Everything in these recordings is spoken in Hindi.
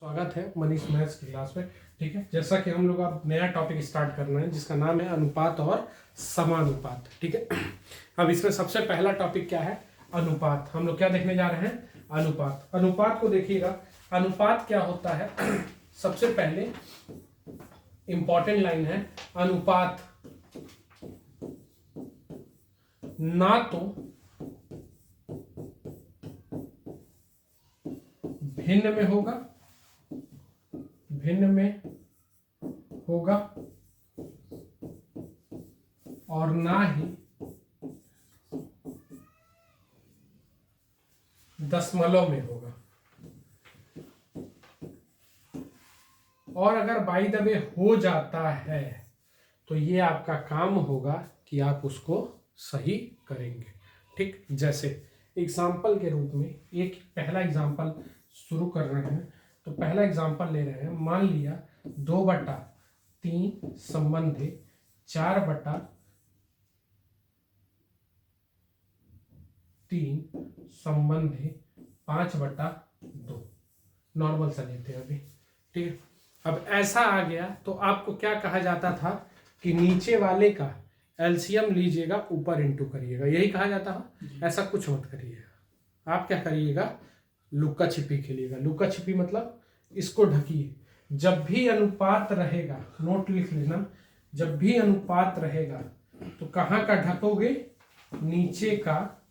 स्वागत है मनीष मैथ्स की क्लास में। ठीक है, जैसा कि हम लोग अब नया टॉपिक स्टार्ट करना है जिसका नाम है अनुपात और समानुपात। ठीक है, अब इसमें सबसे पहला टॉपिक क्या है? अनुपात। हम लोग क्या देखने जा रहे हैं? अनुपात। अनुपात को देखिएगा, अनुपात क्या होता है? सबसे पहले इंपॉर्टेंट लाइन है, अनुपात ना तो भिन्न में होगा और ना ही दशमलव में होगा। और अगर बाय द वे हो जाता है तो ये आपका काम होगा कि आप उसको सही करेंगे। ठीक, जैसे एग्जाम्पल के रूप में एक पहला एग्जाम्पल शुरू कर रहे हैं। तो पहला एग्जाम्पल ले रहे हैं, मान लिया 2/3 संबंधी 4/3 संबंधी 5/2। नॉर्मल सा लेते हैं अभी। ठीक है, अब ऐसा आ गया तो आपको क्या कहा जाता था कि नीचे वाले का एलसीएम लीजिएगा, ऊपर इंटू करिएगा, यही कहा जाता है। ऐसा कुछ मत करिएगा, आप क्या करिएगा, लुक्का छिपी खेलिएगा। लुक्का छिपी मतलब इसको ढकिए। जब भी अनुपात रहेगा, नोट लिख लेना, जब भी अनुपात रहेगा तो कहाँ का ढकोगे? नीचे का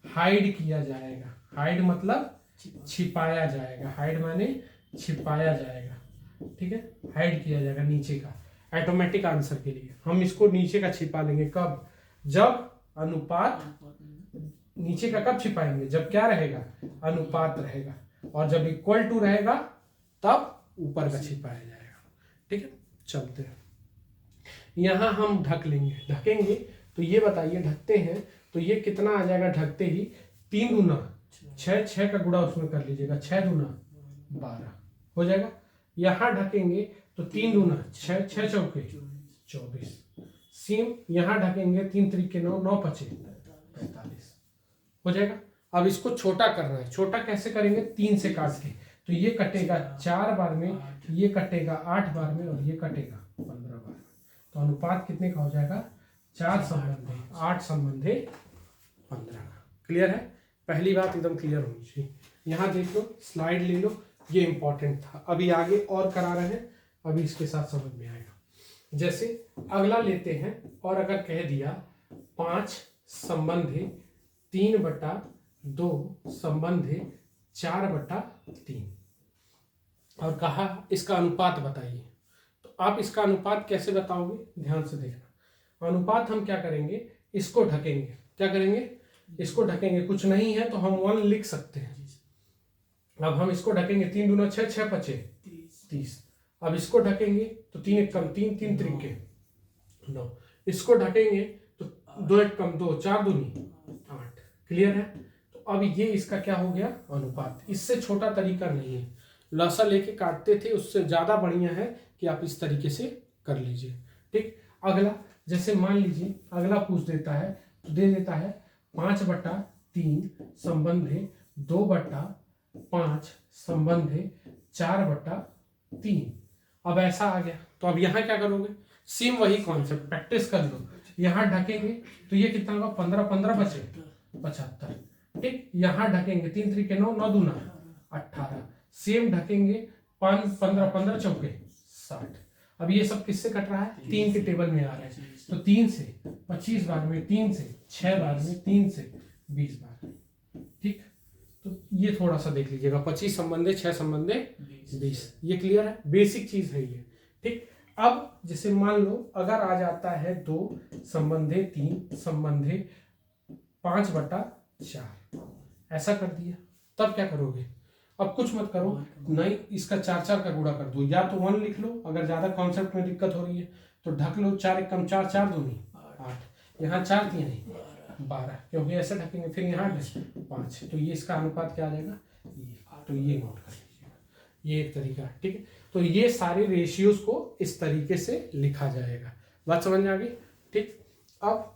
हाइड किया जाएगा। हाइड मतलब छिपाया जाएगा। हाइड माने छिपाया जाएगा। ठीक है, हाइड किया जाएगा नीचे का। ऑटोमेटिक आंसर के लिए हम इसको नीचे का छिपा लेंगे। कब? जब अनुपात नीचे का कब छिपाएंगे? जब क्या रहेगा? अनुपात रहेगा। और जब इक्वल टू रहेगा तब ऊपर का छिपाया जाएगा। ठीक है, चलते हैं। यहां हम ढक लेंगे। ढकेंगे तो ये बताइए, ढकते हैं तो ये कितना आ जाएगा? ढकते ही 3 दूना 6, 6 का गुणा उसमें कर लीजिएगा, 6 दूना 12 हो जाएगा। यहां ढकेंगे तो 3 दूना 6, 6 चौके 24। सेम यहां ढकेंगे, 3 त्रिके 9, 9 पचे 45 हो जाएगा। अब इसको छोटा करना है। छोटा कैसे करेंगे? 3 से काट के। तो ये कटेगा 4 बार में, ये कटेगा 8 बार में और ये कटेगा 15 बार में। तो अनुपात कितने का हो जाएगा? 4 संबंधी 8 संबंधी 15 का। क्लियर है? पहली बात एकदम क्लियर होनी चाहिए। यहाँ देख लो, स्लाइड ले लो, ये इंपॉर्टेंट था। अभी आगे और करा रहे हैं, अभी इसके साथ समझ में आएगा। जैसे अगला लेते हैं और अगर कह दिया 5 संबंधी 3/2 संबंधी 4/3 और कहा इसका अनुपात बताइए। तो आप इसका अनुपात कैसे बताओगे? ध्यान से देखना। अनुपात हम क्या करेंगे? इसको ढकेंगे। क्या करेंगे? इसको ढकेंगे। कुछ नहीं है तो हम 1 लिख सकते हैं। अब हम इसको ढकेंगे, 3 दूना 6, 6 पचे 30। अब इसको ढकेंगे तो 3 एक कम 3, 3 त्रिके 9। इसको ढकेंगे तो 2 एक कम 2, 4 दूनी 8। क्लियर है? तो अब ये इसका क्या हो गया? अनुपात। इससे छोटा तरीका नहीं है। लसा लेके काटते थे, उससे ज्यादा बढ़िया है कि आप इस तरीके से कर लीजिए। ठीक, अगला जैसे मान लीजिए अगला पूछ देता है तो दे देता है 5/3 संबंधी 2/5 संबंधी 4/3। अब ऐसा आ गया तो अब यहाँ क्या करोगे? सेम वही कॉन्सेप्ट प्रैक्टिस कर लो। यहाँ ढकेंगे तो ये कितना होगा? 15, 15 बचे 75। ठीक, यहाँ ढकेंगे 3 त्रिके 9, 9 दूना 18। सेम ढकेंगे 5, 15, 15 चौके 60। अब ये सब किससे कट रहा है? 3 के टेबल में आ रहा है। तो 3 से 25 बार में, 3 से 6 बार में, 3 से 20 बार में। ठीक, तो ये थोड़ा सा देख लीजिएगा। 25 संबंधे 6 संबंधे 20। ये क्लियर है? बेसिक चीज है ये। ठीक, अब जैसे मान लो अगर आ जाता है 2 संबंधे 3 संबंधे 5/4, ऐसा कर दिया, तब क्या करोगे? अब कुछ मत करो, नहीं इसका 4, 4 का गुणा कर दो, या तो 1 लिख लो अगर ज्यादा कॉन्सेप्ट में दिक्कत हो रही है तो ढक लो। 4 एक कम 4, 4 दूनी 8, यहाँ 4 दिए नहीं 12, क्योंकि ऐसे ढकेंगे। फिर यहाँ 5, तो ये इसका अनुपात क्या आ जाएगा? ये। तो ये नोट कर लीजिएगा, ये एक तरीका है। ठीक है, तो ये सारे रेशियोज को इस तरीके से लिखा जाएगा। बात समझ में आ गई? ठीक, अब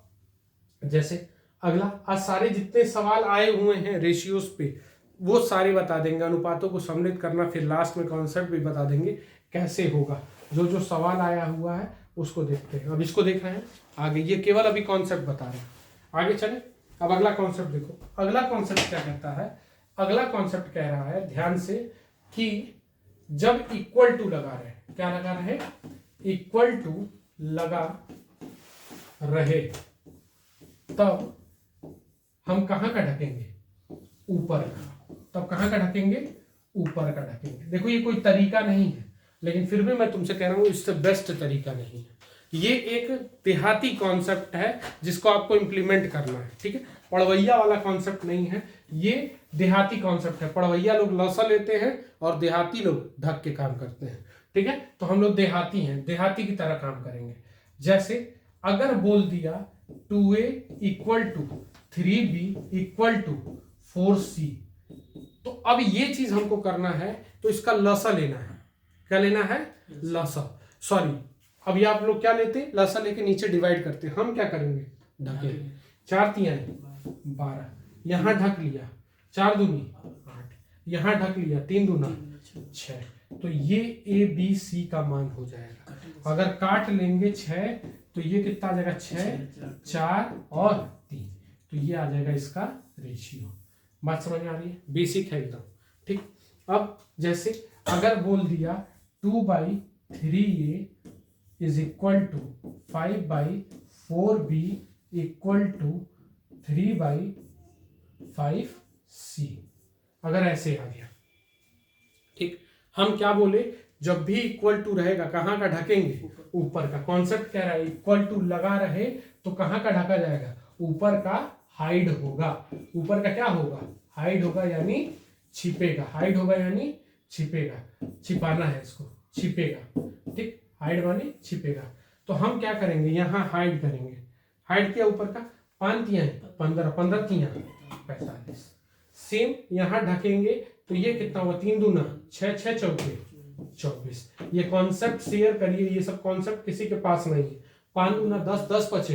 जैसे अगला, आज सारे जितने सवाल आए हुए हैं रेशियोज पे वो सारे बता देंगे, अनुपातों को सम्मिलित करना, फिर लास्ट में कॉन्सेप्ट भी बता देंगे कैसे होगा। जो जो सवाल आया हुआ है उसको देखते हैं। अब इसको देख रहे हैं आगे, ये केवल अभी कॉन्सेप्ट बता रहे हैं, आगे चले। अब अगला कॉन्सेप्ट देखो, अगला कॉन्सेप्ट क्या कहता है। अगला कॉन्सेप्ट कह रहा है ध्यान से कि जब इक्वल टू लगा रहे, क्या लगा रहे, इक्वल टू लगा रहे, तब हम कहाँ का ढकेंगे, ऊपर का। तब कहाँ का ढकेंगे, ऊपर का ढकेंगे। देखो ये कोई तरीका नहीं है, लेकिन फिर भी मैं तुमसे कह रहा हूं इससे बेस्ट तरीका नहीं है। ये एक देहाती कॉन्सेप्ट है जिसको आपको इम्प्लीमेंट करना है, ठीक है। पढ़वैया वाला कॉन्सेप्ट नहीं है, ये देहाती कॉन्सेप्ट है। पढ़वैया लोग लौसा लेते हैं और देहाती लोग ढक के काम करते हैं, ठीक है। तो हम लोग देहाती हैं, देहाती की तरह काम करेंगे। जैसे अगर बोल दिया 2a equal to 3b equal to 4c, तो अब ये चीज हमको करना है, तो इसका लसा लेना है। क्या लेना है, लसा। सॉरी, अब ये आप लोग क्या लेते, लसा लेके नीचे डिवाइड करते, हम क्या करेंगे, ढके। 4 तियां 12, यहां ढक लिया, 4 दूनी 8, यहां ढक लिया, 3 दूना 6। तो ये ए बी सी का मान हो जाएगा। अगर काट लेंगे 6 तो ये कितना आ जाएगा, 6 4 और 3, तो ये आ जाएगा इसका रेशियो। बात समझ में आ रही है, बेसिक है एकदम, ठीक। अब जैसे अगर बोल दिया 2/3a is equal to 5/4b equal to 3/5c, अगर ऐसे आ गया, ठीक। हम क्या बोले, जब भी इक्वल टू रहेगा कहाँ का ढकेंगे, ऊपर का। कॉन्सेप्ट कह रहा है इक्वल टू लगा रहे तो कहाँ का ढका जाएगा, ऊपर का हाइड होगा। ऊपर का क्या होगा, हाइड होगा, यानी छिपेगा। हाइड होगा यानी छिपेगा, छिपाना है इसको, छिपेगा, ठीक। हाइड माने छिपेगा। तो हम क्या करेंगे, यहाँ हाइड करेंगे। हाइड किया ऊपर का, 5 तियां 15, 15 तियां 45। सेम यहाँ ढकेंगे तो ये कितना हुआ, 3 दूना 6, 6 चौके 24। ये कॉन्सेप्ट शेयर करिए, ये सब कॉन्सेप्ट किसी के पास नहीं है। 5 दूना 10, 10 पचे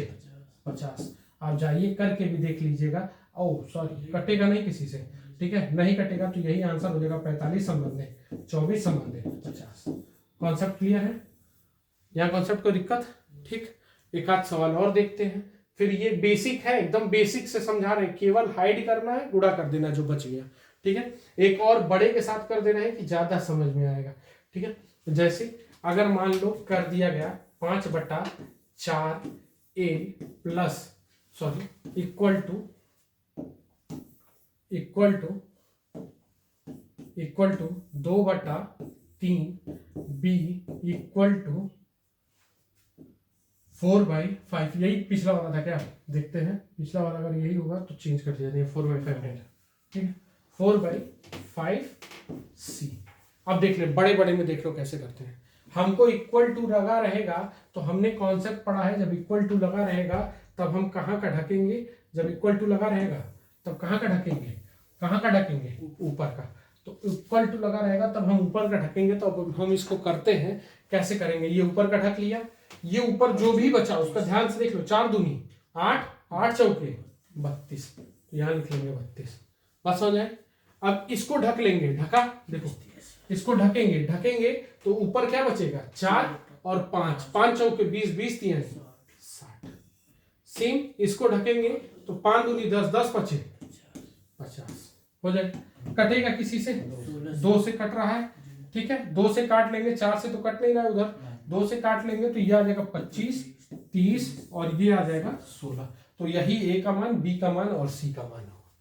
50। आप जाइए करके भी देख लीजिएगा। ओ सॉरी, कटेगा नहीं किसी से, ठीक है, नहीं कटेगा तो यही आंसर हो जाएगा। 45 संबंध 24 संबंध 50। कॉन्सेप्ट क्लियर है, यहाँ कॉन्सेप्ट को दिक्कत, ठीक। एक आध सवाल और देखते हैं, फिर ये बेसिक है, एकदम बेसिक से समझा रहे हैं। केवल हाइड करना है, गुणा कर देना जो बच गया, ठीक है। एक और बड़े के साथ कर देना है कि ज्यादा समझ में आएगा, ठीक है। जैसे अगर मान लो कर दिया गया 5/4a plus sorry equal to 2/3b equal to 4/5। यही पिछला वाला था क्या, देखते हैं। पिछला वाला अगर यही होगा तो चेंज कर दिया जाए, 4/5 रहेगा, ठीक है। 4/5c। अब देख ले, बड़े बड़े में देख लो कैसे करते हैं। हमको इक्वल टू लगा रहेगा तो हमने कॉन्सेप्ट पढ़ा है, जब इक्वल टू लगा रहेगा तब हम कहाँ का ढकेंगे, जब इक्वल टू लगा रहेगा तब कहाँ का ढकेंगे, कहाँ का ढकेंगे, ऊपर का। तो इक्वल टू लगा रहेगा तब हम ऊपर का ढकेंगे। तो अब हम इसको करते हैं, कैसे करेंगे। ये ऊपर का ढक लिया, ये ऊपर जो भी बचा उसका ध्यान से देख लो। 4 दूनी 8, 8 चौके 32, तो यहाँ लिख लेंगे 32। बस हो जाए। अब इसको ढक लेंगे, ढका, देखो इसको ढकेंगे, ढकेंगे तो ऊपर क्या बचेगा, 4 और 5, 5 चौके 20, 20 तियां 60। सेम इसको ढकेंगे तो 5 दूनी 10, 10 पचे 50 हो जाए। कटेगा किसी से, 2 से कट रहा है, ठीक है। 2 से काट लेंगे, 4 से तो कट नहीं रहा है उधर, 2 से काट लेंगे तो ये आ जाएगा 25, 30 और ये आ जाएगा 16। तो यही ए का मान, बी का मान और सी का मान होगा।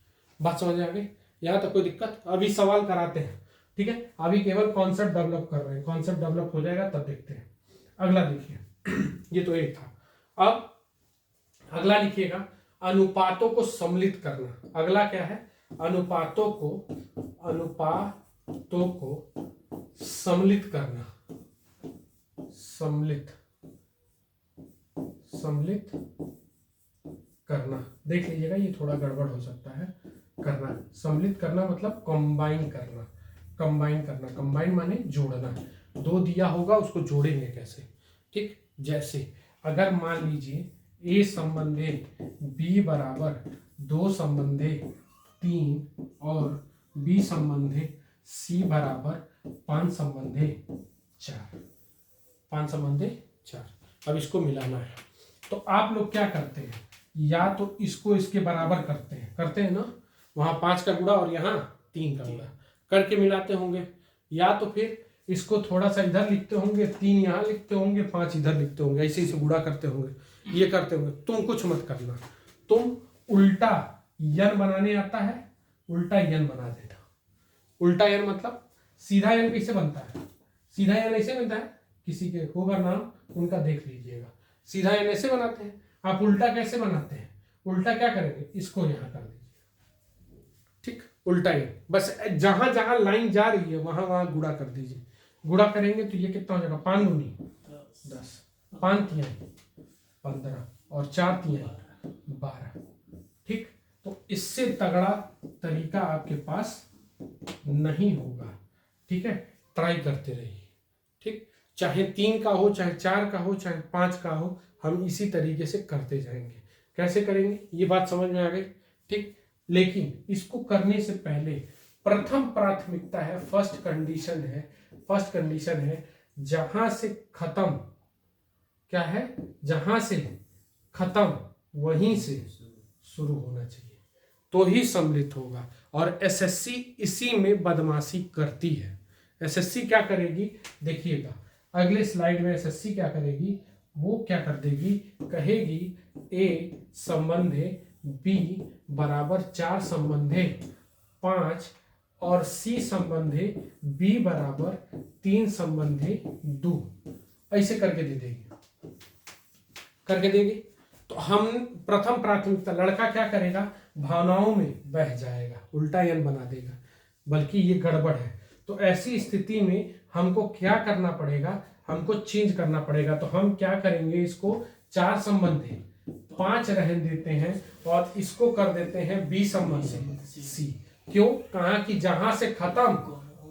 बात समझ आ गई, यहाँ तक कोई दिक्कत। अभी सवाल कराते हैं, ठीक है। अभी केवल कॉन्सेप्ट डेवलप कर रहे हैं, कॉन्सेप्ट डेवलप हो जाएगा तब देखते हैं। अगला देखिए, ये तो एक था। अब अगला लिखिएगा, अनुपातों को सम्मिलित करना। अगला क्या है, अनुपातों को सम्मिलित करना। सम्मिलित करना, देख लीजिएगा ये थोड़ा गड़बड़ हो सकता है। करना, सम्मिलित करना मतलब कंबाइन करना। कंबाइन माने जोड़ना। 2 दिया होगा उसको जोड़ेंगे कैसे, ठीक। जैसे अगर मान लीजिए ए संबंधे बी बराबर 2 संबंधे 3 और बी संबंधे सी बराबर 5 संबंधे 4, 5 संबंधे 4। अब इसको मिलाना है तो आप लोग क्या करते हैं, या तो इसको इसके बराबर करते हैं ना, वहां 5 का गुणा और यहाँ 3 का गुणा करके मिलाते होंगे, या तो फिर इसको थोड़ा सा इधर लिखते होंगे, 3 यहाँ लिखते होंगे, 5 इधर लिखते होंगे, ऐसे ऐसे गुणा करते होंगे, ये करते होंगे। तुम कुछ मत करना, तुम उल्टा यन बनाने आता है, उल्टा यन बना देना। उल्टा यन मतलब सीधा यन कैसे बनता है, सीधा यन ऐसे बनता है, किसी के होगा नाम उनका देख लीजिएगा, सीधा यन ऐसे बनाते हैं। आप उल्टा कैसे बनाते हैं, उल्टा क्या करेंगे, इसको यहाँ कर दीजिए, ठीक, उल्टा यन, बस जहां जहां लाइन जा रही है वहां वहां गुणा कर दीजिए। गुणा करेंगे तो ये कितना हो जाएगा, 5 दूनी 10, 5 तिहाई 15 और 4 तिहाई 12, ठीक। तो इससे तगड़ा तरीका आपके पास नहीं होगा, ठीक है, ट्राई करते रहिए, ठीक, चाहे 3 का हो, चाहे 4 का हो, चाहे 5 का हो, हम इसी तरीके से करते जाएंगे। कैसे करेंगे ये बात समझ में आ गई, ठीक। लेकिन इसको करने से पहले प्रथम प्राथमिकता है, फर्स्ट कंडीशन है जहां से खत्म, क्या है, जहां से खत्म वहीं से शुरू होना चाहिए, तो ही सम्मिलित होगा। और एसएससी इसी में बदमाशी करती है। एसएससी क्या करेगी, देखिएगा अगले स्लाइड में एसएससी क्या करेगी, वो क्या कर देगी, कहेगी ए संबंधे बी बराबर 4 संबंधे 5 और सी संबंधे बी बराबर 3 संबंधे 2, ऐसे करके दे देगी। तो हम प्रथम प्राथमिकता, लड़का क्या करेगा, भावनाओं में बह जाएगा, उल्टा यन बना देगा, बल्कि ये गड़बड़ है। तो ऐसी स्थिति में हमको क्या करना पड़ेगा, हमको चेंज करना पड़ेगा। तो हम क्या करेंगे, इसको 4 संबंधे 5 रहने देते हैं और इसको कर देते हैं बी संबंधे सी। क्यों, कहा कि जहां से खत्म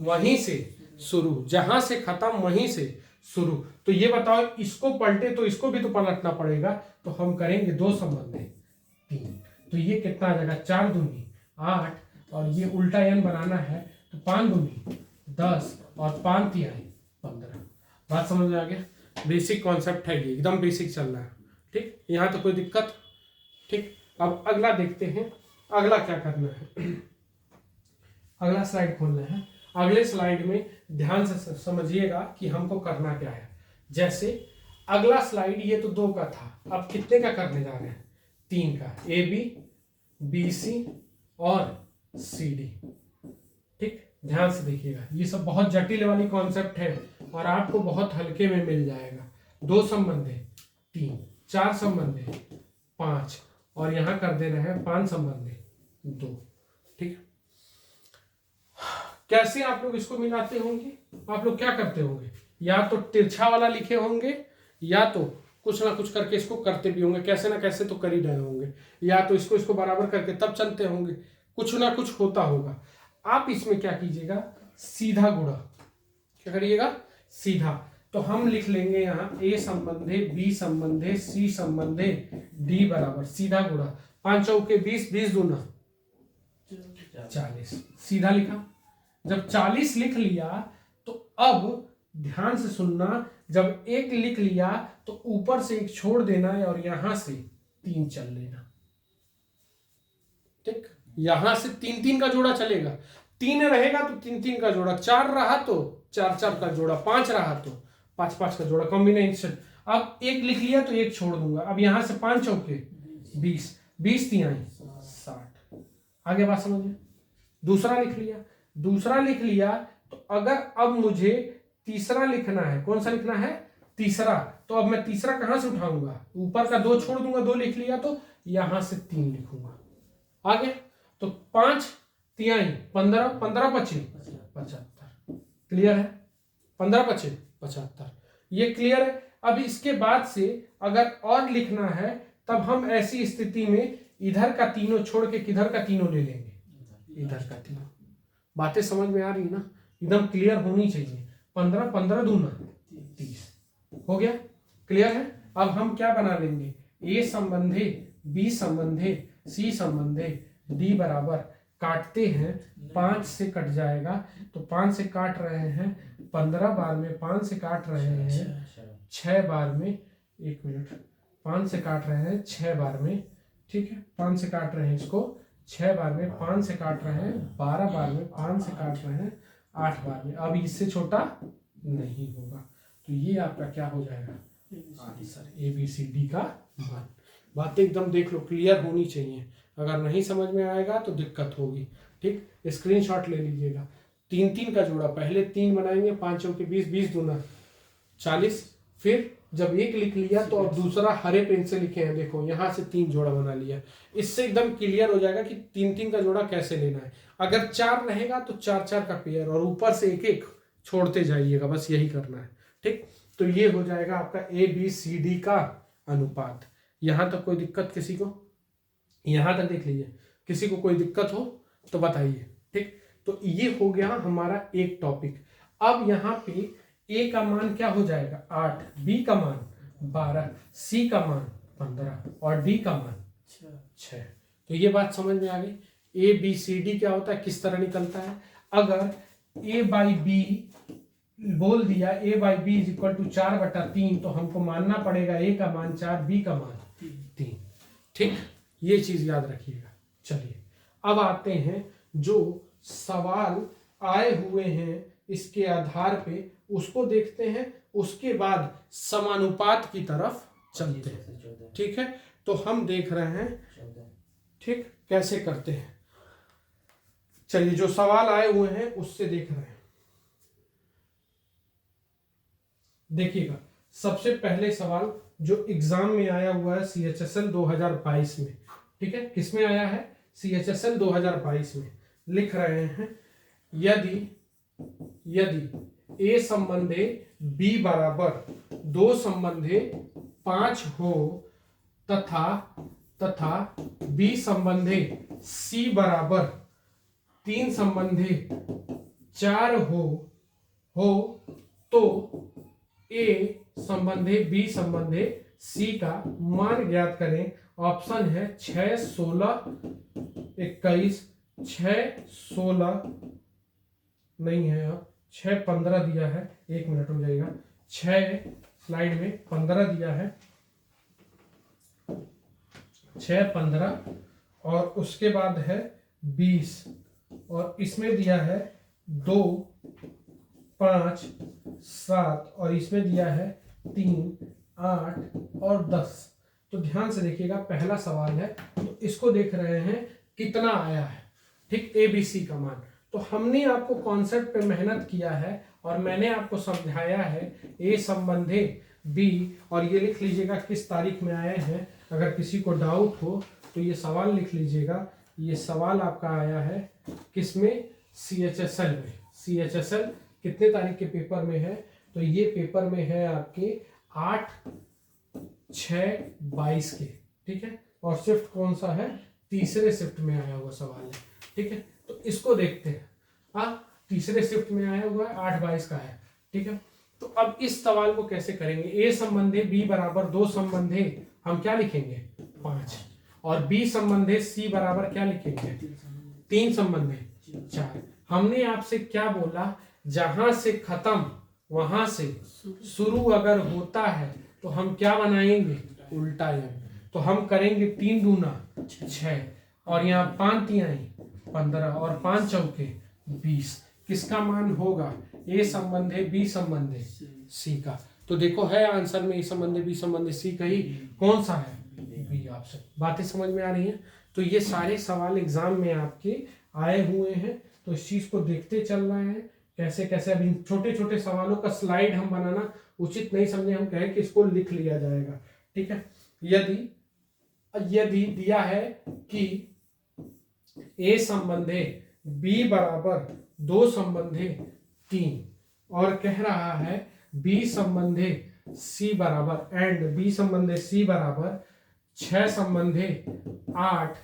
वहीं से शुरू, जहां से खत्म वहीं से शुरू। तो ये बताओ, इसको पलटे तो इसको भी तो पलटना पड़ेगा, तो हम करेंगे 2 संबंधे 3, तो ये कितना आ जाएगा, 4 दूनी 8 और ये उल्टा यन बनाना है तो 5 दूनी 10 और 5 तिहाई 15। बात समझ में आ गया, बेसिक कॉन्सेप्ट है ये, एकदम बेसिक चल रहा है, ठीक, यहाँ तो कोई दिक्कत, ठीक। अब अगला देखते हैं, अगला क्या करना है, अगला स्लाइड खोलना है। अगले स्लाइड में ध्यान से समझिएगा कि हमको करना क्या है। जैसे अगला स्लाइड ये तो 2 का था, अब कितने का करने जा रहे हैं, 3 का, ए बी बी सी और सी डी, ठीक। ध्यान से देखिएगा, ये सब बहुत जटिल वाली कॉन्सेप्ट है और आपको बहुत हल्के में मिल जाएगा। 2 संबंधे 3, 4 संबंधे 5 और यहां कर दे रहे हैं 5 संबंधे 2, ठीक। कैसे आप लोग इसको मिलाते होंगे, आप लोग क्या करते होंगे, या तो तिरछा वाला लिखे होंगे या तो कुछ ना कुछ करके इसको करते भी होंगे, कैसे ना कैसे तो कर ही रहे होंगे, या तो इसको बराबर करके तब चलते होंगे, कुछ ना कुछ होता होगा। आप इसमें क्या कीजिएगा, सीधा गुणा, क्या करिएगा, सीधा। तो हम लिख लेंगे यहाँ ए संबंधे बी संबंधे सी संबंधे डी बराबर सीधा गुणा, 5 चौके 20, 20 दूना 40, सीधा लिखा। जब 40 लिख लिया तो अब ध्यान से सुनना, जब 1 लिख लिया तो ऊपर से 1 छोड़ देना है और यहां से 3 चल लेना, ठीक। यहां से 3-3 का जोड़ा चलेगा, 3 रहेगा तो 3-3 का जोड़ा, 4 रहा तो 4-4 का जोड़ा, 5 रहा तो 5-5 का जोड़ा, कॉम्बिनेशन। अब 1 लिख लिया तो 1 छोड़ दूंगा, अब यहां से 5 चौके 20, 20 तिहाई 60। आगे बात समझिए। दूसरा लिख लिया तो अगर अब मुझे तीसरा लिखना है, कौन सा लिखना है, तीसरा, तो अब मैं तीसरा कहां से उठाऊंगा, ऊपर का 2 छोड़ दूंगा, 2 लिख लिया तो यहां से 3 लिखूंगा। आगे तो 5 तिहाई 15, 15 पचे 75, क्लियर है, 15 पचे 75, ये क्लियर है। अब इसके बाद से अगर और लिखना है तब हम ऐसी स्थिति में इधर का तीनों छोड़ के किधर का तीनों ले लेंगे, इधर का तीनों। बातें समझ में आ रही ना, एकदम क्लियर होनी चाहिए। 15 15 दूना 30 हो गया, क्लियर है। अब हम क्या बना लेंगे, ए संबंधे बी संबंधे सी संबंधे डी बराबर काटते हैं 5 से कट जाएगा, तो 5 से काट रहे हैं 15 बार में, 5 से काट रहे हैं 6 बार में, 1 मिनट, 5 से काट रहे हैं 6 बार में, ठीक है, 5 से काट रहे हैं इसको 6 बार में, 5 से काट रहे हैं 12 बार में, 5 से काट रहे हैं 8 बार में। अब इससे छोटा नहीं होगा, तो ये आपका क्या हो जाएगा आंसर ABCD का मान। बातें एकदम देख लो, क्लियर होनी चाहिए, अगर नहीं समझ में आएगा तो दिक्कत होगी। ठीक, स्क्रीनशॉट ले लीजिएगा। 3 का जोड़ा, पहले 3 बनाएंगे, 5 चौके 20, 20 दूना 40, फिर जब एक लिख लिया तो अब दूसरा हरे पेन से लिखे हैं, देखो यहाँ से 3 जोड़ा बना लिया। इससे एकदम क्लियर हो जाएगा कि 3 का जोड़ा कैसे लेना है। अगर 4 रहेगा तो 4 का पेयर, और ऊपर से एक एक छोड़ते जाइएगा, बस यही करना है। ठीक, तो ये हो जाएगा आपका ABCD का अनुपात। यहाँ तक कोई दिक्कत किसी को? यहाँ तक देख लीजिए, किसी को कोई दिक्कत हो तो बताइए। ठीक, तो ये हो गया हमारा एक टॉपिक। अब यहाँ पे A का मान क्या हो जाएगा 8, B का मान 12, C का मान 15 और D का मान 6। तो ये बात समझ में आ गई। ABCD क्या होता है, किस तरह निकलता है। अगर A/B बोल दिया, A/B = 4/3, तो हमको मानना पड़ेगा A का मान 4, B का मान 3। ठीक, ये चीज याद रखिएगा। चलिए अब आते हैं जो सवाल आए हुए हैं इसके आधार पे, उसको देखते हैं, उसके बाद समानुपात की तरफ चलते हैं। ठीक है, तो हम देख रहे हैं ठीक कैसे करते हैं। चलिए जो सवाल आए हुए हैं उससे देख रहे हैं। देखिएगा, सबसे पहले सवाल जो एग्जाम में आया हुआ है CHSL 2022 में, ठीक है, किसमें आया है CHSL 2022 में। लिख रहे हैं, यदि A संबंधे B बराबर 2 संबंधे 5 हो तथा B संबंधे C बराबर 3 संबंधे 4 हो तो A संबंधे B संबंधे C का मान ज्ञात करें। ऑप्शन है 6, 16, 21, 6, 16 नहीं है, अब 6, 15 दिया है, 1 मिनट हो जाएगा, 6 स्लाइड में 15 दिया है, 6, 15 और उसके बाद है 20 और इसमें दिया है 2, 5, 7 और इसमें दिया है 3, 8 और 10। तो ध्यान से देखिएगा, पहला सवाल है तो इसको देख रहे हैं कितना आया है। ठीक, ABC का मान। तो हमने आपको कॉन्सेप्ट पे मेहनत किया है और मैंने आपको समझाया है A संबंधे B, और ये लिख लीजिएगा किस तारीख में आए हैं। अगर किसी को डाउट हो तो ये सवाल लिख लीजिएगा। ये सवाल आपका आया है किसमें, CHSL में। CHSL कितने तारीख के पेपर में है, तो ये पेपर में है आपके 8/6/22 के। ठीक है, और शिफ्ट कौन सा है, तीसरे शिफ्ट में आया हुआ सवाल है। ठीक है, तो इसको देखते हैं। तीसरे शिफ्ट में आया हुआ है, 8/22 का है। ठीक है, तो अब इस सवाल को कैसे करेंगे। A संबंधे B बराबर 2 संबंधे हम क्या लिखेंगे 5, और B संबंधे C बराबर क्या लिखेंगे 3 संबंधे 4। हमने आपसे क्या बोला, जहां से खत्म वहां से शुरू अगर होता है तो हम क्या बनाएंगे, उल्टा एम। तो हम करेंगे 3 दूना 6 और यहाँ 5 तिहाई 15 और 5 चौके 20। किसका मान होगा, A संबंधे B संबंधे C का। तो देखो है आंसर में A संबंधे B संबंधे C का ही, कौन सा है B ऑप्शन। बातें समझ में आ रही हैं। तो ये सारे सवाल एग्जाम में आपके आए हुए हैं, तो इस चीज को देखते चल रहे हैं कैसे कैसे। अब इन छोटे छोटे सवालों का स्लाइड हम बनाना उचित नहीं समझे, हम कहें कि इसको लिख लिया जाएगा। ठीक है, यदि दिया है कि A संबंधे B बराबर 2 संबंधे 3 और कह रहा है B संबंधे C बराबर एंड B संबंधे C बराबर 6 संबंधे 8,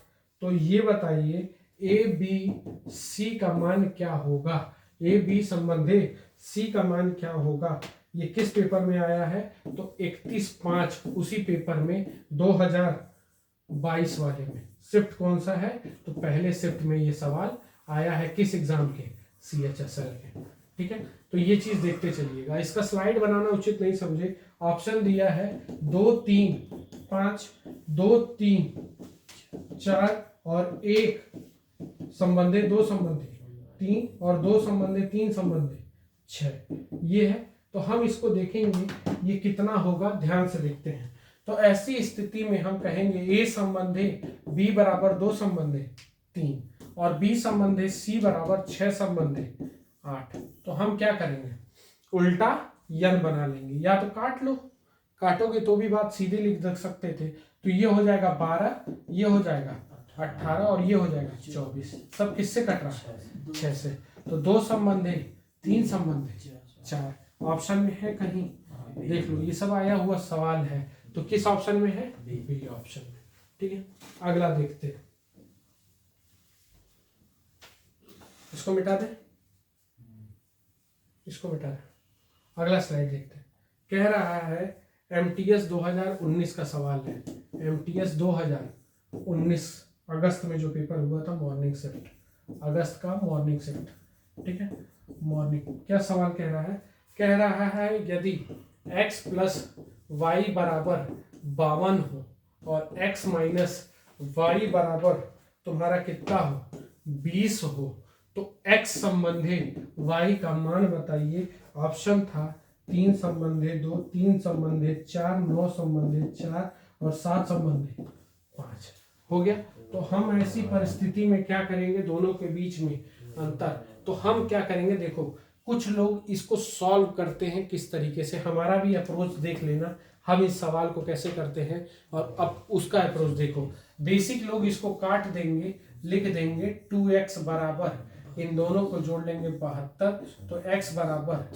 तो ये बताइए ABC का मान क्या होगा। AB संबंधे C का मान क्या होगा। ये किस पेपर में आया है, तो 31/5 उसी पेपर में 2022 वाले में। शिफ्ट कौन सा है, तो पहले शिफ्ट में ये सवाल आया है किस एग्जाम के, CHSL के। ठीक है, तो ये चीज देखते चलिएगा। इसका स्लाइड बनाना उचित नहीं समझे। ऑप्शन दिया है 2 3 5, 2 3 4 और 1 संबंधी, 2 संबंधी 3 और 2 संबंधी 3 संबंधी 6, ये है। तो हम इसको देखेंगे ये कितना होगा, ध्यान से देखते हैं। तो ऐसी स्थिति में हम कहेंगे A संबंधी B बराबर 2 संबंधी 3 और B संबंधी C बराबर 6 संबंधी 8। तो हम क्या करेंगे, उल्टा यन बना लेंगे, या तो काट लो, काटोगे तो भी बात सीधे लिख सकते थे। तो ये हो जाएगा 12, ये हो जाएगा 18 और ये हो जाएगा 24। सब किससे कट रहा है, 6 से। तो 2 संबंधी 3 संबंधी 4 ऑप्शन में है कहीं, देख लो, ये सब आया हुआ सवाल है। तो किस ऑप्शन में है, बी ऑप्शन में। ठीक है, अगला देखते हैं, इसको मिटा दे, इसको मिटा दे। अगला स्लाइड देखते हैं। कह रहा है MTS 2019 का सवाल है। MTS 2019 अगस्त में जो पेपर हुआ था, मॉर्निंग शिफ्ट, अगस्त का मॉर्निंग शिफ्ट। ठीक है, मॉर्निंग। क्या सवाल कह रहा है, कह रहा है यदि x प्लस वाई बराबर 52 हो और x माइनस वाई बराबर तुम्हारा कितना हो, 20 हो, तो x संबंधी y का मान बताइए। ऑप्शन था 3 संबंधी 2, 3 संबंधी 4, 9 संबंधी 4 और 7 संबंधी 5 हो गया। तो हम ऐसी परिस्थिति में क्या करेंगे, दोनों के बीच में अंतर। तो हम क्या करेंगे, देखो कुछ लोग इसको सॉल्व करते हैं किस तरीके से, हमारा भी अप्रोच देख लेना, हम इस सवाल को कैसे करते हैं और अब उसका अप्रोच देखो। बेसिक लोग इसको काट देंगे, लिख देंगे 2x बराबर, इन दोनों को जोड़ लेंगे 72, तो x बराबर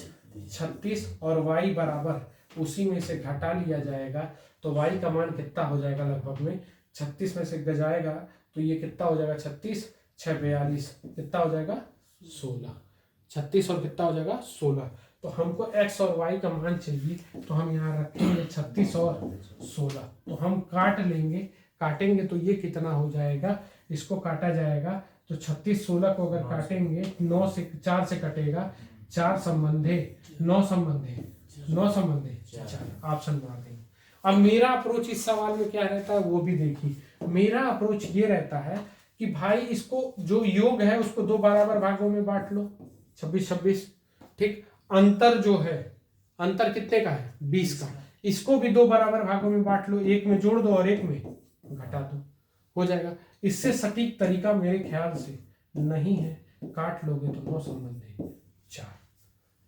36 और y बराबर उसी में से घटा लिया जाएगा। तो y का मान कितना हो जाएगा, लगभग में 36 में से जाएगा तो ये कितना हो जाएगा, 36 6 42, कितना हो जाएगा 16, 36 और कितना हो जाएगा 16। तो हमको x और y का मान चाहिए, तो हम यहाँ रखेंगे 36 और 16। तो हम काट लेंगे, काटेंगे तो ये कितना हो जाएगा, इसको काटा जाएगा तो 36 16 को अगर काटेंगे 9 से 4 से कटेगा, 4 संबंधी 9 संबंधी 9 संबंधी 4, ऑप्शन मार देंगे। अब मेरा अप्रोच इस सवाल में क्या रहता है वो भी देखिए। मेरा अप्रोच ये रहता है कि भाई इसको जो योग है उसको 2 बराबर भागों में बांट लो, 26 26। ठीक, अंतर जो है, अंतर कितने का है, 20 का, इसको भी 2 बराबर भागों में बांट लो, एक में जोड़ दो और एक में घटा दो, हो जाएगा। इससे सटीक तरीका मेरे ख्याल से नहीं है, काट लोगे तो 9 संबंधी 4।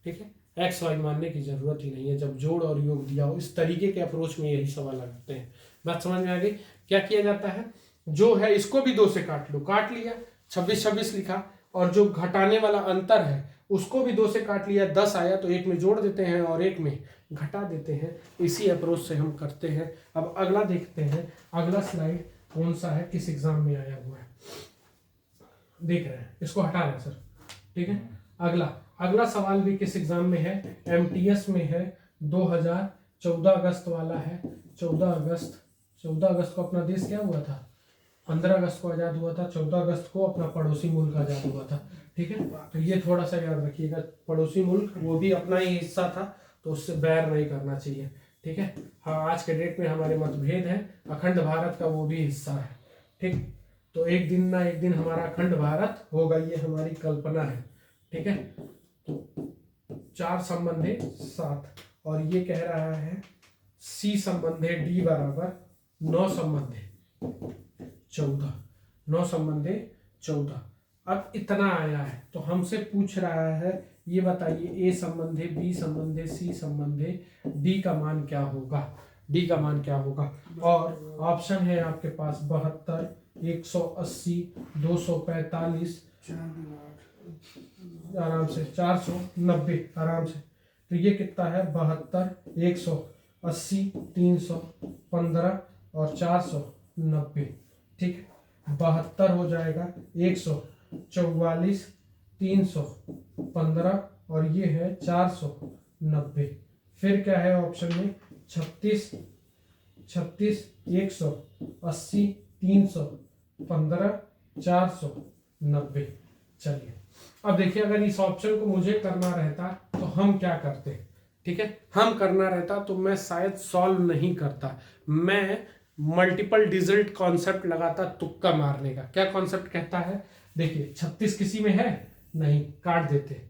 ठीक है, एक्स वाई मानने की जरूरत ही नहीं है, जब जोड़ और योग दिया हो। इस तरीके के अप्रोच में यही सवाल लगते हैं। बात समझ में आ गई। क्या किया जाता है, जो है इसको भी 2 से काट लो, काट लिया 26 26 लिखा, और जो घटाने वाला अंतर है उसको भी 2 से काट लिया, 10 आया तो एक में जोड़ देते हैं और एक में घटा देते हैं। इसी अप्रोच से हम करते हैं। अब अगला देखते हैं, अगला स्लाइड कौन सा है, किस एग्जाम में आया हुआ है, देख रहे हैं, इसको हटा रहे हैं सर। ठीक है, अगला सवाल भी किस एग्जाम में है, MTS में है, 2014 अगस्त वाला है। 14 अगस्त को अपना देश क्या हुआ था, 15 अगस्त को आजाद हुआ था, 14 अगस्त को अपना पड़ोसी मुल्क आजाद हुआ था। ठीक है, तो ये थोड़ा सा याद रखिएगा, पड़ोसी मुल्क वो भी अपना ही हिस्सा था, तो उससे बैर नहीं करना चाहिए। ठीक है, हाँ, आज के डेट में हमारे मतभेद हैं, अखंड भारत का वो भी हिस्सा है। ठीक, तो एक दिन ना एक दिन हमारा अखंड भारत होगा, ये हमारी कल्पना है। ठीक है, तो 4 संबंधी 7 और ये कह रहा है C संबंधी D बराबर 9 संबंधी 14, 9 संबंधी 14। अब इतना आया है तो हमसे पूछ रहा है ये बताइए A संबंधी B संबंधी C संबंधी D का मान क्या होगा, D का मान क्या होगा। और ऑप्शन है आपके पास 72, 180, 245, आराम से 490 आराम से। तो ये कितना है, 72, 180, 315 और 490। ठीक, 72 हो जाएगा, 144, 315 और ये है 490। फिर क्या है ऑप्शन में, 36, 180, 15 490। चलिए अब देखिए, अगर इस ऑप्शन को मुझे करना रहता तो हम क्या करते, ठीक है, हम करना रहता तो मैं शायद सॉल्व नहीं करता, मैं मल्टीपल डिजिट कॉन्सेप्ट लगाता, तुक्का मारने का। क्या कॉन्सेप्ट कहता है, देखिए 36 किसी में है नहीं, काट देते।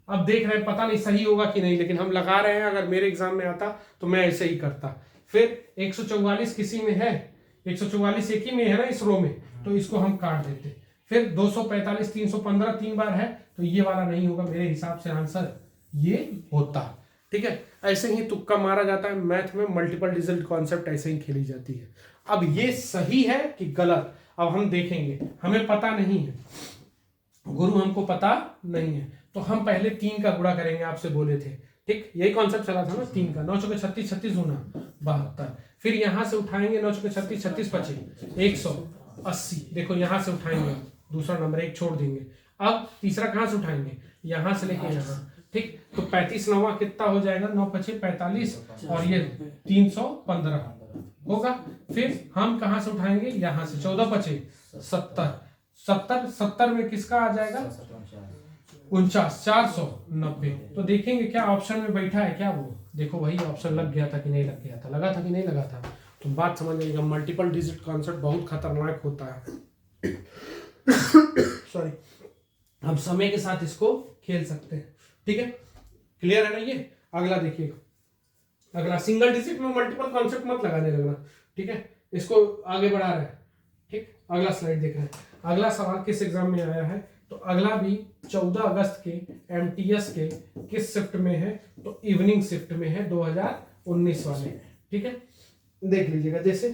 अब देख रहे हैं पता नहीं सही होगा कि नहीं, लेकिन हम लगा रहे हैं, अगर मेरे एग्जाम में आता तो मैं ऐसे ही करता। फिर 144 किसी में है, 144 एक ही में है ना इस रो में, तो इसको हम काट देते। फिर 245 315 3 बार है, तो ये वाला नहीं होगा, मेरे हिसाब से आंसर ये होता। ठीक है, ऐसे ही तुक्का मारा जाता है मैथ में, मल्टीपल डिजिट कॉन्सेप्ट ऐसे ही खेली जाती है। अब ये सही है कि गलत, अब हम देखेंगे, हमें पता नहीं है, गुरु हमको पता नहीं है, तो हम पहले 3 का गुणा करेंगे, आपसे बोले थे, ठीक, यही कॉन्सेप्ट चला था ना 3 का। 9 चौके 36, 36 दूना 72। फिर यहां से उठाएंगे 9 चौके 36, 36 पचे 180। देखो यहां से उठाएंगे, दूसरा नंबर 1 छोड़ देंगे। अब तीसरा कहां से उठाएंगे, यहां से लेके यहां, ठीक, तो 35 9 कितना हो जाएगा, 9 पचे 45 और ये 315 होगा। फिर हम कहां से उठाएंगे, यहां से 14 पचे 70, 70 70 में किसका आ जाएगा 49, 490। तो देखेंगे क्या ऑप्शन में बैठा है क्या, वो देखो वही ऑप्शन लग गया था कि नहीं लग गया था, लगा था कि नहीं लगा था। तो बात समझ लीजिएगा, मल्टीपल डिजिट कॉन्सेप्ट बहुत खतरनाक होता है। सॉरी, हम समय के साथ इसको खेल सकते हैं। ठीक है, क्लियर है ना ये। अगला देखिएगा, अगला सिंगल डिजिट में मल्टीपल कॉन्सेप्ट मत लगाने लगना, ठीक है, इसको आगे बढ़ा रहे हैं। ठीक, अगला स्लाइड देख रहे हैं। अगला सवाल किस एग्जाम में आया है, तो अगला भी 14 अगस्त के एमटीएस के किस शिफ्ट में है, तो इवनिंग शिफ्ट में है, 2019 वाले। ठीक है, देख लीजिएगा। जैसे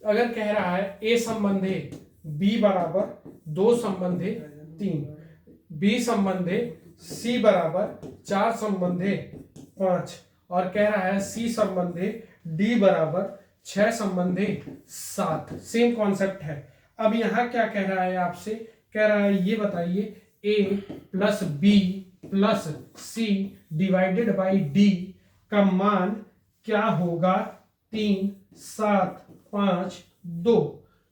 अगर कह रहा है ए संबंधे बी बराबर 2 संबंधे 3, बी संबंधे सी बराबर 4 संबंधे 5, और कह रहा है सी संबंधे डी बराबर 6 संबंधे 7। सेम कॉन्सेप्ट है। अब यहां क्या कह रहा है आपसे, कह रहा है ये बताइए A plus B plus C divided by D का मान क्या होगा, 3 7 5 2,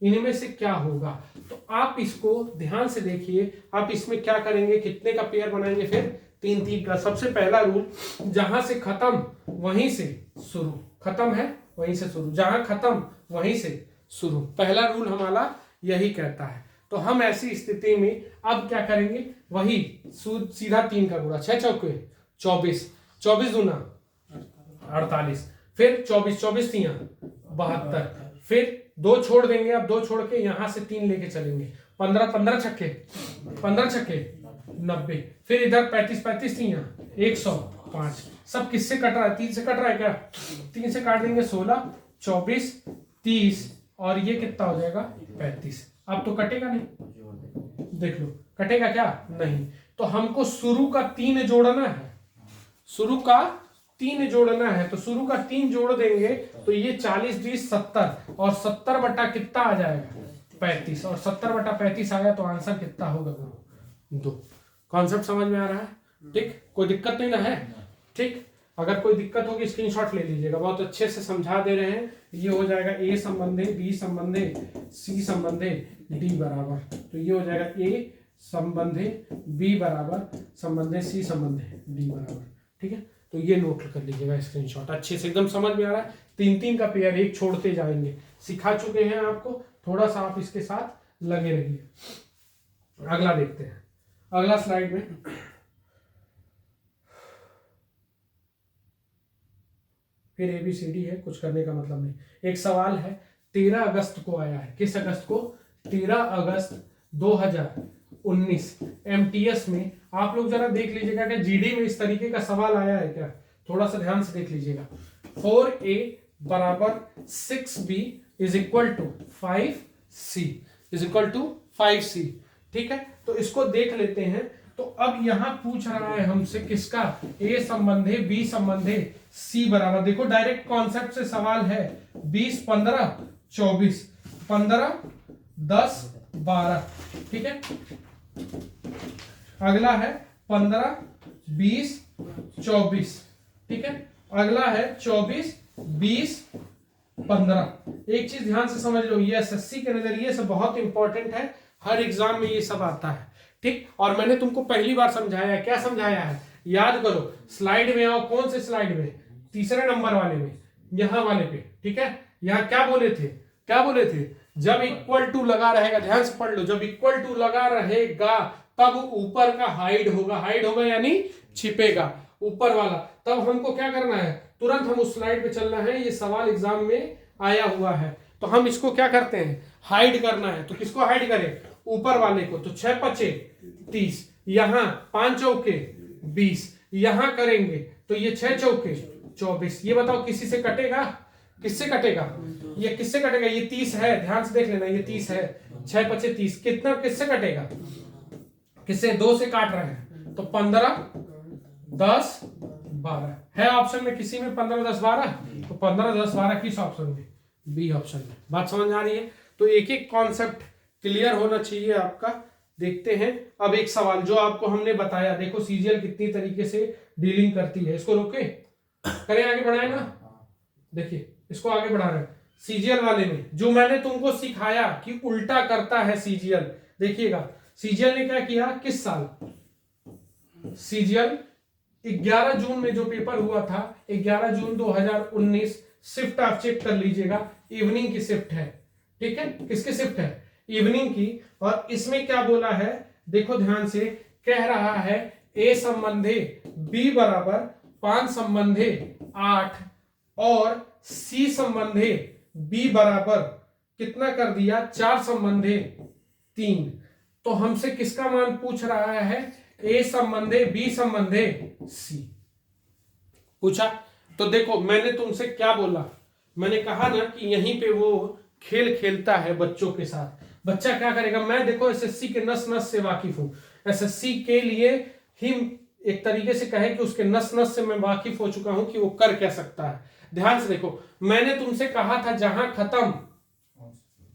इनमें से क्या होगा। तो आप इसको ध्यान से देखिए, आप इसमें क्या करेंगे, कितने का पेयर बनाएंगे, फिर 3 3 का। सबसे पहला रूल, जहां से खत्म वहीं से शुरू, खत्म है वहीं से शुरू, जहां खत्म वहीं से शुरू, पहला रूल हमारा यही कहता है। तो हम ऐसी स्थिति में अब क्या करेंगे, वही सीधा 3 का गुणा, 6 चौके 24, 24 दूना 48, फिर 24 24 3 72, फिर 2 छोड़ देंगे, अब 2 छोड़ के यहां से 3 लेके चलेंगे, 15 15 छक्के 90, फिर इधर 35 35 3 105। सब किससे कट रहा है, 3 से कट रहा है क्या, 3 से काट देंगे 16 24 30, और ये कितना हो जाएगा 35। अब तो कटेगा नहीं, देख लो कटेगा क्या, नहीं। तो हमको शुरू का 3 जोड़ना है, शुरू का 3 जोड़ना है, तो शुरू का 3 जोड़ देंगे, तो ये 40 20 70, और 70 बटा कितना आ जाएगा 35, और 70 बटा 35 आया, तो आंसर कितना होगा गुरु 2। कॉन्सेप्ट समझ में आ रहा है, ठीक, कोई दिक्कत नहीं ना है, ठीक। अगर कोई दिक्कत होगी स्क्रीनशॉट ले लीजिएगा, बहुत अच्छे से समझा दे रहे हैं। ये हो जाएगा ए संबंधे बी संबंधे सी संबंधे डी बराबर, तो ये हो जाएगा ए संबंधे बी बराबर संबंधे सी संबंधे डी बराबर। ठीक है, तो ये नोट कर लीजिएगा स्क्रीनशॉट, अच्छे से एकदम समझ में आ रहा है। 3 3 का पेयर, एक छोड़ते जाएंगे, सिखा चुके हैं आपको, थोड़ा सा आप इसके साथ लगे रहिए। अगला देखते हैं, अगला स्लाइड में फिर ABCD है, कुछ करने का मतलब नहीं। एक सवाल है 13 अगस्त को आया है, किस अगस्त को, 13 अगस्त 2019 MTS में। आप लोग जरा देख लीजिएगा कि GD में इस तरीके का सवाल आया है क्या, थोड़ा सा ध्यान से देख लीजिएगा। 4A बराबर 6B is equal to 5C is equal to 5C। ठीक है, तो इसको देख लेते हैं। तो अब यहां पूछ रहा है हमसे किसका, A संबंधे B संबंधे C बराबर, देखो डायरेक्ट कॉन्सेप्ट से सवाल है, 20 15 24 15 10 12। ठीक है, अगला है 15 20 24। ठीक है, अगला है 24 20 15। एक चीज ध्यान से समझ लो, ये एसएससी के नजरिए से बहुत इंपॉर्टेंट है, हर एग्जाम में ये सब आता है, ठीक। और मैंने तुमको पहली बार समझाया है, क्या समझाया है याद करो, स्लाइड में आओ, कौन से स्लाइड में, तीसरे नंबर वाले में, यहां वाले पे, ठीक है। यहाँ क्या बोले थे, क्या बोले थे, जब इक्वल टू लगा रहेगा, ध्यान से पढ़ लो, जब इक्वल टू लगा रहेगा तब ऊपर का हाइड होगा, हाइड होगा यानी छिपेगा ऊपर वाला, तब हमको क्या करना है, तुरंत हम उस स्लाइड पे चलना है, ये सवाल एग्जाम में आया हुआ है, तो हम इसको क्या करते हैं, हाइड करना है। तो किसको हाइड करें, ऊपर वाले को। तो 6 पचे 30, यहां 5 चौके 20, यहां करेंगे तो ये 6 चौके 24। ये बताओ किसी से कटेगा, किससे कटेगा, ये किससे कटेगा, ये 30 है, ध्यान से देख लेना, ये 30 है, 6 पचे 30, कितना किससे कटेगा, किससे, 2 से काट रहे हैं, तो 15 10 12 है ऑप्शन में, किसी में 15 10 12, तो 15 10 12 किस ऑप्शन में, बी ऑप्शन में। बात समझ आ रही है। तो एक एक कॉन्सेप्ट क्लियर होना चाहिए आपका। देखते हैं अब एक सवाल जो आपको हमने बताया, देखो सीजीएल कितनी तरीके से डीलिंग करती है, इसको रोके करें, आगे बढ़ाए ना, देखिए इसको आगे बढ़ा रहे हैं। सीजीएल वाले में जो मैंने तुमको सिखाया कि उल्टा करता है सीजीएल, देखिएगा सीजीएल ने क्या किया, किस साल, सीजीएल 11 जून में जो पेपर हुआ था, 11 जून 2019, शिफ्ट आप चेक कर लीजिएगा, इवनिंग की शिफ्ट है, ठीक है, किसकी शिफ्ट है, इवनिंग की। और इसमें क्या बोला है, देखो ध्यान से, कह रहा है ए संबंधे बी बराबर 5 संबंधे 8 और सी संबंधे बी बराबर कितना कर दिया, 4 संबंधे 3। तो हमसे किसका मान पूछ रहा है, ए संबंधे बी संबंधे सी पूछा। तो देखो मैंने तुमसे क्या बोला, मैंने कहा ना कि यहीं पे वो खेल खेलता है बच्चों के साथ। बच्चा क्या करेगा, मैं देखो एसएससी के नस नस से वाकिफ हूं, एसएससी के लिए ही एक तरीके से कहे कि उसके नस नस से मैं वाकिफ हो चुका हूं कि वो कर क्या सकता है। ध्यान से देखो, मैंने तुमसे कहा था जहां खत्म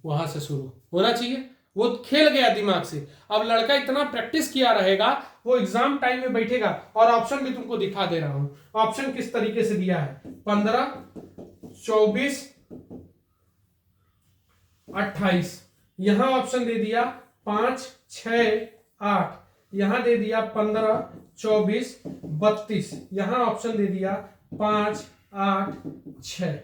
वहां से शुरू होना चाहिए, वो खेल गया दिमाग से। अब लड़का इतना प्रैक्टिस किया रहेगा, वो एग्जाम टाइम में बैठेगा। और ऑप्शन भी तुमको दिखा दे रहा हूं, ऑप्शन किस तरीके से दिया है, 15 24 28, यहां ऑप्शन दे दिया 5 6 8, यहां दे दिया 15 24 32, यहां ऑप्शन दे दिया 5 8 6,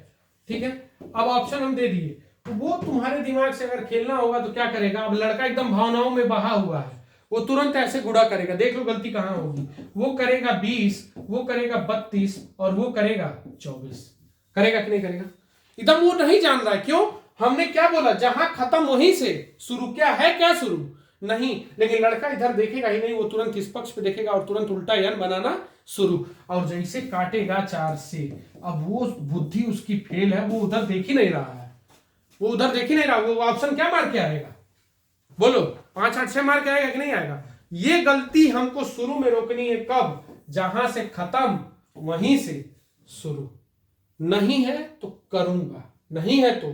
ठीक है। अब ऑप्शन हम दे दिए, वो तुम्हारे दिमाग से अगर खेलना होगा तो क्या करेगा, अब लड़का एकदम भावनाओं में बहा हुआ है, वो तुरंत ऐसे गुड़ा करेगा, देख लो गलती कहां होगी, वो करेगा 20, वो करेगा 32 और वो करेगा 24, करेगा कि नहीं करेगा, एकदम वो नहीं जान रहा है। क्यों, हमने क्या बोला, जहां खत्म वहीं से शुरू, क्या है, क्या शुरू नहीं। लेकिन लड़का इधर देखेगा ही नहीं, वो तुरंत इस पक्ष पे देखेगा और तुरंत उल्टा यान बनाना शुरू, और जैसे काटेगा 4 से, अब वो बुद्धि उसकी फेल है, वो उधर देख ही नहीं रहा है, वो उधर देख ही नहीं रहा, वो ऑप्शन क्या मार के आएगा, बोलो 5 8 6 मार के आएगा कि नहीं आएगा। ये गलती हमको शुरू में रोकनी है, कब, जहां से खत्म वहीं से शुरू। नहीं है तो करूंगा, नहीं है तो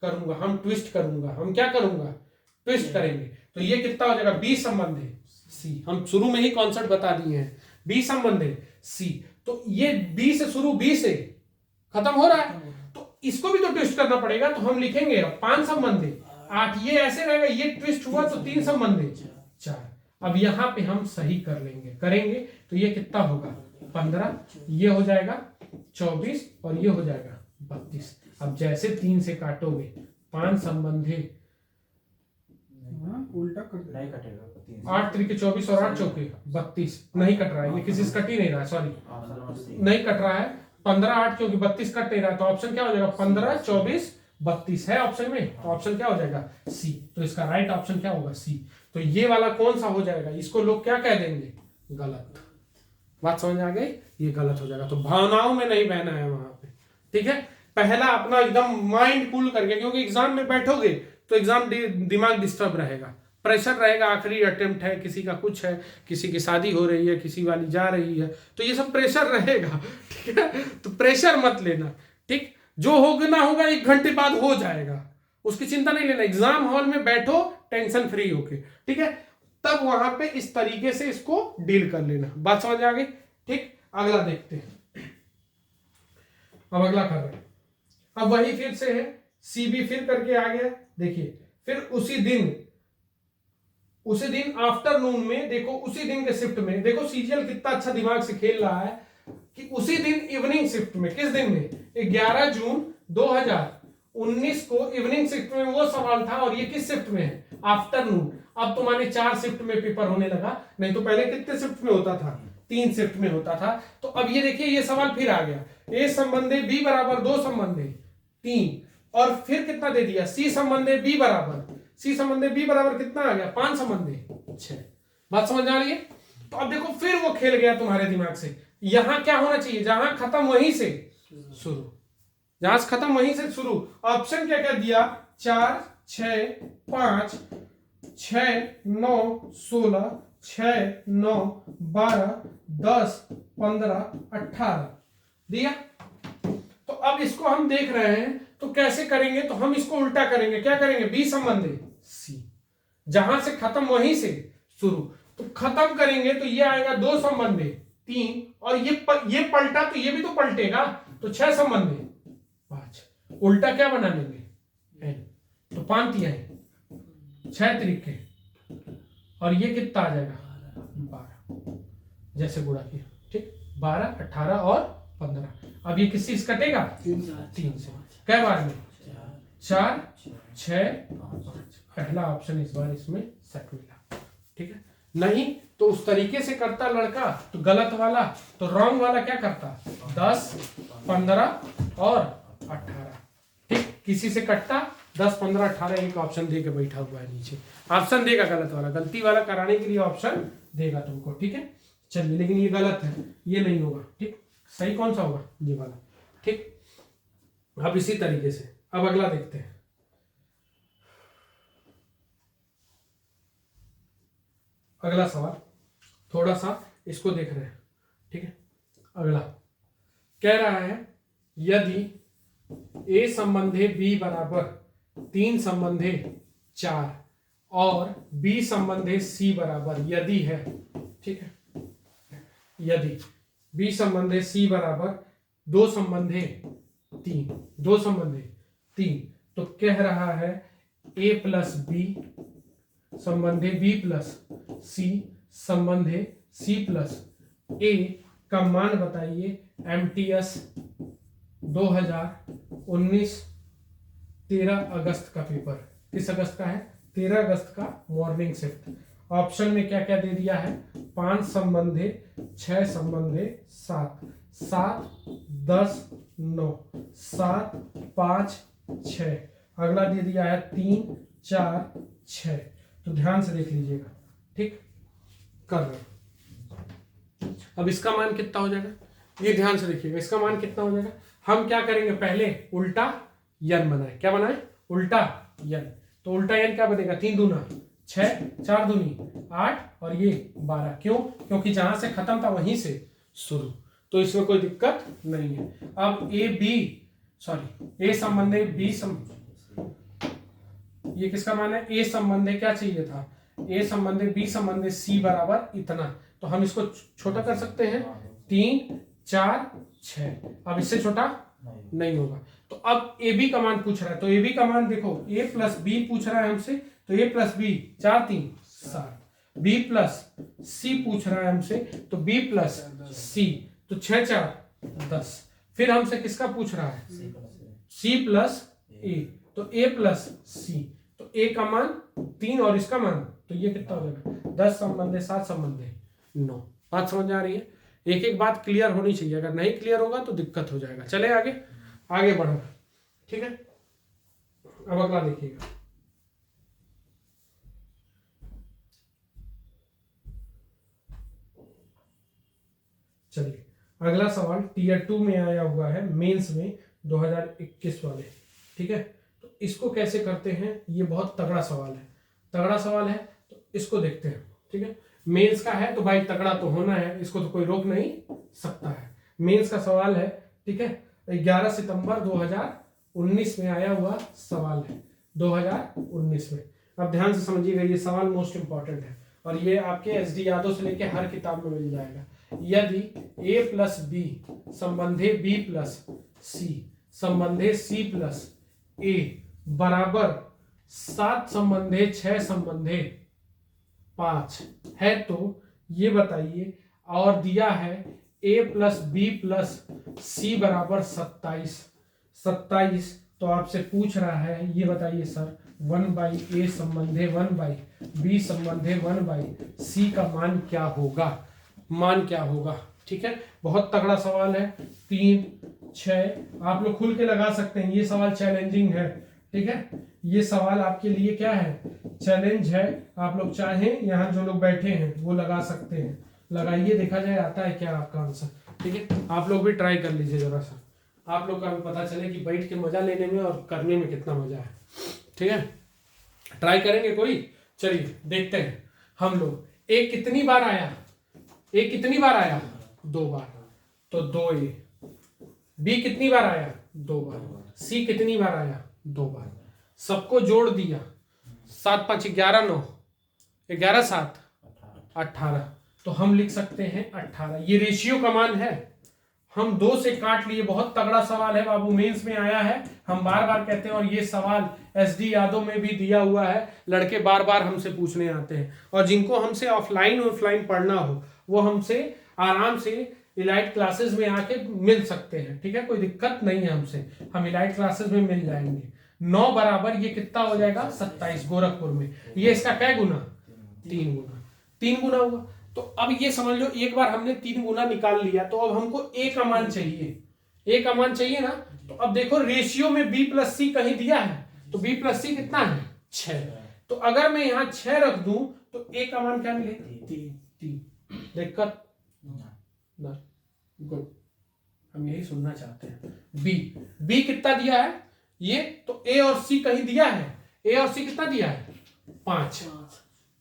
करूंगा, हम ट्विस्ट करूंगा, हम क्या करूंगा, ट्विस्ट करेंगे। तो ये कितना हो जाएगा, बी संबंधे सी, हम शुरू में ही कॉन्सेप्ट बता दिए हैं, बी संबंधे सी। तो ये बी से शुरू, बी से खत्म हो रहा है, तो इसको भी तो ट्विस्ट करना पड़ेगा। तो हम लिखेंगे 5 संबंधे 8, ये ऐसे रहेगा, ये ट्विस्ट हुआ तो 3 संबंधे 4। अब यहां पे हम सही कर लेंगे, करेंगे तो ये कितना होगा 15, ये हो जाएगा 24 और ये हो जाएगा 32। अब जैसे 3 से काटोगे, 5 संबंधे उल्टा कर नहीं कटेगा, 8 3 24 और 8 चौके 32, नहीं कट रहा है, ये किसी से कट ही नहीं रहा है, सॉरी नहीं कट रहा है, 15 8 क्योंकि 32 कट नहीं रहा, तो ऑप्शन क्या हो जाएगा 15 24 32 है ऑप्शन में, तो ऑप्शन क्या हो जाएगा सी। तो इसका राइट ऑप्शन क्या होगा सी। तो ये वाला कौन सा हो जाएगा, इसको लोग क्या कह देंगे, गलत। बात समझ आ गई, ये गलत हो जाएगा। तो भावनाओं में नहीं बहना है वहां पे, ठीक है। पहला अपना एकदम माइंड कूल करके, क्योंकि एग्जाम में बैठोगे तो एग्जाम दिमाग डिस्टर्ब रहेगा, प्रेशर रहेगा, आखिरी अटेम्प्ट है, किसी का कुछ है, किसी की शादी हो रही है, किसी वाली जा रही है, तो ये सब प्रेशर रहेगा, ठीक है। तो प्रेशर मत लेना, ठीक, जो होना होगा 1 घंटे बाद हो जाएगा, उसकी चिंता नहीं लेना। एग्जाम हॉल में बैठो टेंशन फ्री होके, ठीक है, तब वहां पे इस तरीके से इसको डील कर लेना। बात समझ आ गई, ठीक। अगला देखते हैं, अब अगला कर रहे हैं। अब वही फिर से है, सी भी फिर करके आ गया। देखिए फिर उसी दिन आफ्टरनून में, देखो उसी दिन के शिफ्ट में, देखो सीजीएल कितना अच्छा दिमाग से खेल रहा है कि उसी दिन इवनिंग शिफ्ट में, किस दिन में, 11 जून 2019 को इवनिंग शिफ्ट में वो सवाल था, और ये किस शिफ्ट में है, आफ्टरनून। अब तुम्हारे 4 शिफ्ट में पेपर होने लगा, नहीं तो पहले कितने शिफ्ट में होता था, 3 शिफ्ट में होता था। तो अब ये देखिए ये सवाल फिर आ गया, ए संबंधे बी बराबर 2 संबंधे 3, और फिर कितना दे दिया, सी संबंधे बी बराबर कितना आ गया, 5 संबंधे 6। बात समझ आ रही है? तो अब देखो फिर वो खेल गया तुम्हारे दिमाग से। यहां क्या होना चाहिए, जहां खत्म वहीं से शुरू, जहां से खत्म वहीं से शुरू। ऑप्शन क्या क्या दिया, 4 6 5 6 9 16 6 9 12 10 15 18 दिया। तो अब इसको हम देख रहे हैं, तो कैसे करेंगे, तो हम इसको उल्टा करेंगे। क्या करेंगे, बी संबंधी सी, जहां से खत्म वहीं से शुरू। तो खत्म करेंगे तो ये आएगा 2 संबंधी 3, और ये पलटा तो ये भी तो पलटेगा, तो 6 संबंधी 5। उल्टा क्या बना लेंगे, एन। तो 5 तिहाई 6 तरीके, और ये कितना आ जाएगा 12, जैसे गुणा किया, ठीक, 12 18 और 15। अब ये किससे कटेगा, 3 से। कै बार में, 4 6 5। पहला ऑप्शन इस बार इसमें सेट मिला, ठीक है। नहीं तो उस तरीके से करता लड़का तो गलत वाला, तो रॉन्ग वाला क्या करता, 10 15 और 18, ठीक। किसी से कटता 10 15 18, एक ऑप्शन दे के बैठा हुआ है नीचे, ऑप्शन देगा गलत वाला, गलती वाला कराने के लिए ऑप्शन देगा तुमको, ठीक है। चलिए, लेकिन ये गलत है, ये नहीं होगा, ठीक। सही कौन सा होगा, ये वाला, ठीक। अब इसी तरीके से अब अगला देखते हैं। अगला सवाल थोड़ा सा इसको देख रहे हैं, ठीक है। अगला कह रहा है, यदि ए संबंधे बी बराबर 3 संबंधे 4 और बी संबंधे सी बराबर यदि है, ठीक है, यदि बी संबंधे सी बराबर 2 संबंधे 3, तो कह रहा है ए प्लस बी संबंधे बी प्लस सी संबंधे सी प्लस ए का मान बताइए। एमटीएस 2019 13 अगस्त का पेपर, किस अगस्त का है, 13 अगस्त का मॉर्निंग शिफ्ट। ऑप्शन में क्या क्या दे दिया है, 5 संबंधे 6 संबंधे 7 7 10 9 7 5 6। अगला दे दिया है 3 4 6। तो ध्यान से देख लीजिएगा, ठीक, कर रहे। अब इसका मान कितना हो जाएगा, ये ध्यान से देखिएगा, इसका मान कितना हो जाएगा। हम क्या करेंगे, पहले उल्टा यन बनाए, क्या बनाए, उल्टा यन। तो उल्टा यन क्या बनेगा, 3 दूना 6 4 दूनी 8 और ये 12। क्यों, क्योंकि जहां से खत्म था वहीं से शुरू, तो इसमें कोई दिक्कत नहीं है। अब ए संबंधे बी ये किसका मान है, ए संबंधे क्या चाहिए था, ए संबंधे बी संबंधे सी बराबर इतना। तो हम इसको छोटा कर सकते हैं, 3 4 6। अब इससे छोटा नहीं होगा। तो अब ए बी का मान पूछ रहा है, तो ए बी का मान देखो, ए प्लस बी पूछ रहा है हमसे, तो ए प्लस बी 4 3 7। बी प्लस सी पूछ रहा है हमसे, तो बी प्लस सी, तो 6 4 10। फिर हमसे किसका पूछ रहा है, सी प्लस ए, तो ए प्लस सी, तो ए का मान 3 और इसका मान, तो ये कितना हो जाएगा, 10 संबंधे 7 संबंधे 9। बात समझ आ रही है, एक एक बात क्लियर होनी चाहिए, अगर नहीं क्लियर होगा तो दिक्कत हो जाएगा। चले आगे बढ़ो, ठीक है। अब अगला देखिएगा, चलिए अगला सवाल टीयर 2 में आया हुआ है, मेंस में 2021 वाले, ठीक है। तो इसको कैसे करते हैं, ये बहुत तगड़ा सवाल है, तो इसको देखते हैं, ठीक है। मेंस का है तो भाई तगड़ा तो होना है, इसको तो कोई रोक नहीं सकता है। मेंस का सवाल है, ठीक है, 11 सितंबर 2019 में आया हुआ सवाल है, 2019 में। अब ध्यान से समझिएगा, ये सवाल मोस्ट इंपॉर्टेंट है, और ये आपके एसडी यादव से लेके हर किताब में मिल जाएगा। यदि ए प्लस बी संबंधे बी प्लस सी संबंधे सी प्लस ए बराबर 7 संबंधे 6 संबंधे 5 है। तो ये बताइए, और दिया है a प्लस बी प्लस सी बराबर 27। तो आपसे पूछ रहा है, ये बताइए सर 1/a संबंधे 1/b संबंधे 1/c का मान क्या होगा, मान क्या होगा। ठीक है, बहुत तगड़ा सवाल है। 3, 6 आप लोग खुल के लगा सकते हैं, ये सवाल चैलेंजिंग है। ठीक है, ये सवाल आपके लिए क्या है, चैलेंज है। आप लोग चाहें यहाँ जो लोग बैठे हैं वो लगा सकते हैं, लगाइए, देखा जाए आता है क्या आपका आंसर। ठीक है, आप लोग भी ट्राई कर लीजिए जरा सा, आप लोग का भी पता चले कि बैठ के मजा लेने में और करने में कितना मजा है। ठीक है, ट्राई करेंगे कोई, चलिए देखते हैं हम लोग। ए कितनी बार आया, ए कितनी बार आया, 2 बार, तो 2a। बी कितनी बार आया, 2 बार। सी कितनी बार आया, 2 बार। सबको जोड़ दिया, 7 5 11 9, 11 7 18, तो हम लिख सकते हैं 18। ये रेशियो का मान है, हम 2 से काट लिए। बहुत तगड़ा सवाल है बाबू, मेंस में आया है, हम बार बार कहते हैं। और ये सवाल SD यादव में भी दिया हुआ है, लड़के बार बार हमसे पूछने आते हैं। और जिनको हमसे ऑफलाइन पढ़ना हो वो हमसे आराम से इलाइट क्लासेस में आके मिल सकते हैं। ठीक है, कोई दिक्कत नहीं है, हमसे हम इलाइट क्लासेस में मिल जाएंगे। 9 बराबर ये कितना हो जाएगा, 27 गोरखपुर में। ये इसका क्या गुना, 3 गुना, 3 गुना हुआ। तो अब ये समझ लो, एक बार हमने 3 गुना निकाल लिया, तो अब हमको ए का मान चाहिए, ए का मान चाहिए ना। तो अब देखो रेशियो में बी प्लस सी कहीं दिया है, तो बी प्लस सी कितना है, 6। तो अगर मैं यहाँ 6 रख दूं तो ए का मान क्या मिले, 3। दिक्कत ना, गुड, हम यही सुनना चाहते हैं। बी कितना दिया है ये, तो ए और सी कहीं दिया है, ए और सी कितना दिया है,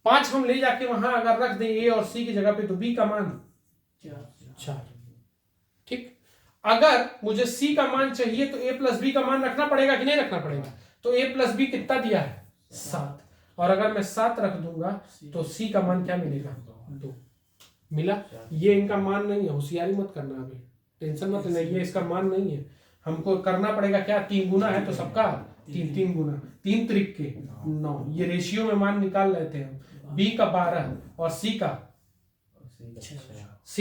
5 हम ले जाके वहां अगर रख दें ए और सी की जगह पे, तो बी का मान 4। ठीक, अगर मुझे सी का मान चाहिए तो ए प्लस बी का मान रखना पड़ेगा कि नहीं रखना पड़ेगा। तो ए प्लस बी कितना दिया है, 7, और अगर मैं 7 रख दूंगा तो सी का मान क्या मिलेगा, 2 मिला। ये इनका मान नहीं है, होशियारी मत करना, अभी टेंशन मत लेना, ये इसका मान नहीं है। हमको करना पड़ेगा क्या, 3 गुना है तो सबका 3 गुना, 3 त्रिक के 9। ये रेशियो में मान निकाल लेते हैं हम। बी का 12 और सी का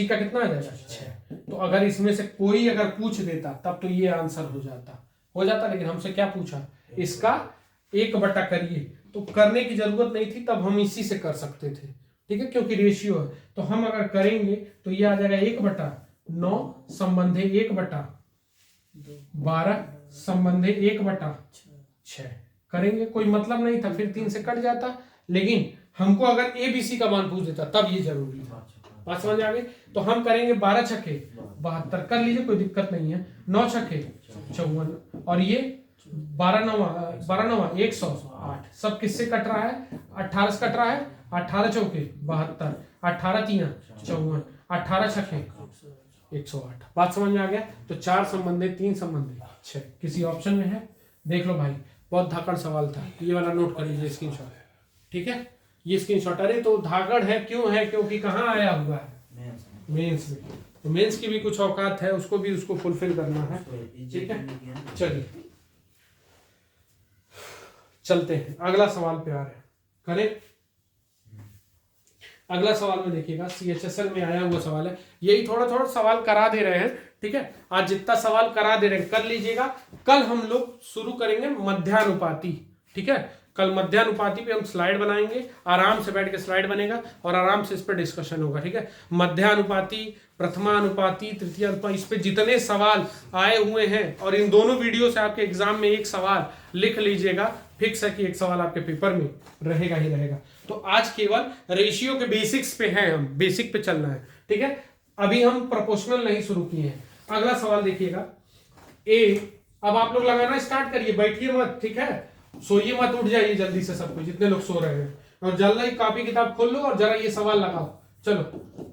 कितना आ जाएगा, 6। तो अगर इसमें से कोई अगर पूछ देता तब तो ये आंसर हो जाता, लेकिन हमसे क्या पूछा, इसका 1/, करिए। तो करने की जरूरत नहीं थी, तब हम इसी से कर सकते थे। ठीक है, क्योंकि रेशियो है। तो हम अगर करेंगे तो ये आ जाएगा 1/9 संबंधे 1/12 संबंधे 1/6 करेंगे, कोई मतलब नहीं था, फिर 3 से कट जाता। लेकिन हमको अगर ABC का मान पूछ देता तब ये जरूरी था। बात समझ आ गई। तो हम करेंगे 12 छक्के 72 कर लीजिए, कोई दिक्कत नहीं है। 9 छक्के 54, और ये 12 9 108। सब किससे कट रहा है, 18 से कट रहा है। 18 चौके 72, 18 3 54, 18 छक्के 108। बात समझ में आ गया। तो 4 संबंधे 3 संबंधे 6 किसी ऑप्शन में है, देख लो भाई। बहुत धाकड़ सवाल था, ये वाला नोट कर लीजिए, स्क्रीनशॉट। ठीक है, ये स्क्रीनशॉट। अरे तो धाकड़ है क्यों है, क्योंकि कहाँ आया हुआ है, मेंस में। तो मेंस की भी कुछ औकात है, उसको फुलफिल करना है। ठीक है, चलिए चलते हैं, अगला सवाल पे आ रहे हैं, करें। अगला सवाल में देखिएगा, CHSL में आया हुआ सवाल है। यही थोड़ा सवाल करा दे रहे हैं। ठीक है, आज जितना सवाल करा दे रहे हैं कर लीजिएगा। कल हम लोग शुरू करेंगे मध्यानुपाती। ठीक है, कल मध्यानुपाती पे हम स्लाइड बनाएंगे, आराम से बैठ के स्लाइड बनेगा और आराम से इस पर डिस्कशन होगा। ठीक है, मध्यानुपाती, प्रथमानुपाती, तृतीय अनुपाती, इस पे जितने सवाल आए हुए हैं, और इन दोनों वीडियो से आपके एग्जाम में एक सवाल लिख लीजिएगा। फिक्स है कि एक सवाल आपके पेपर में रहेगा ही रहेगा। तो आज केवल रेशियो के बेसिक्स पे हैं, हम बेसिक पे चलना है। ठीक है, अभी हम प्रोपोर्शनल नहीं शुरू किए हैं। अगला सवाल देखिएगा, अब आप लोग लगाना स्टार्ट करिए, बैठिए मत। ठीक है, सोइए मत, उठ जाइए जल्दी से सब कुछ, जितने लोग सो रहे हैं। और जल्दी कॉपी किताब खोल लो और जरा ये सवाल लगाओ। चलो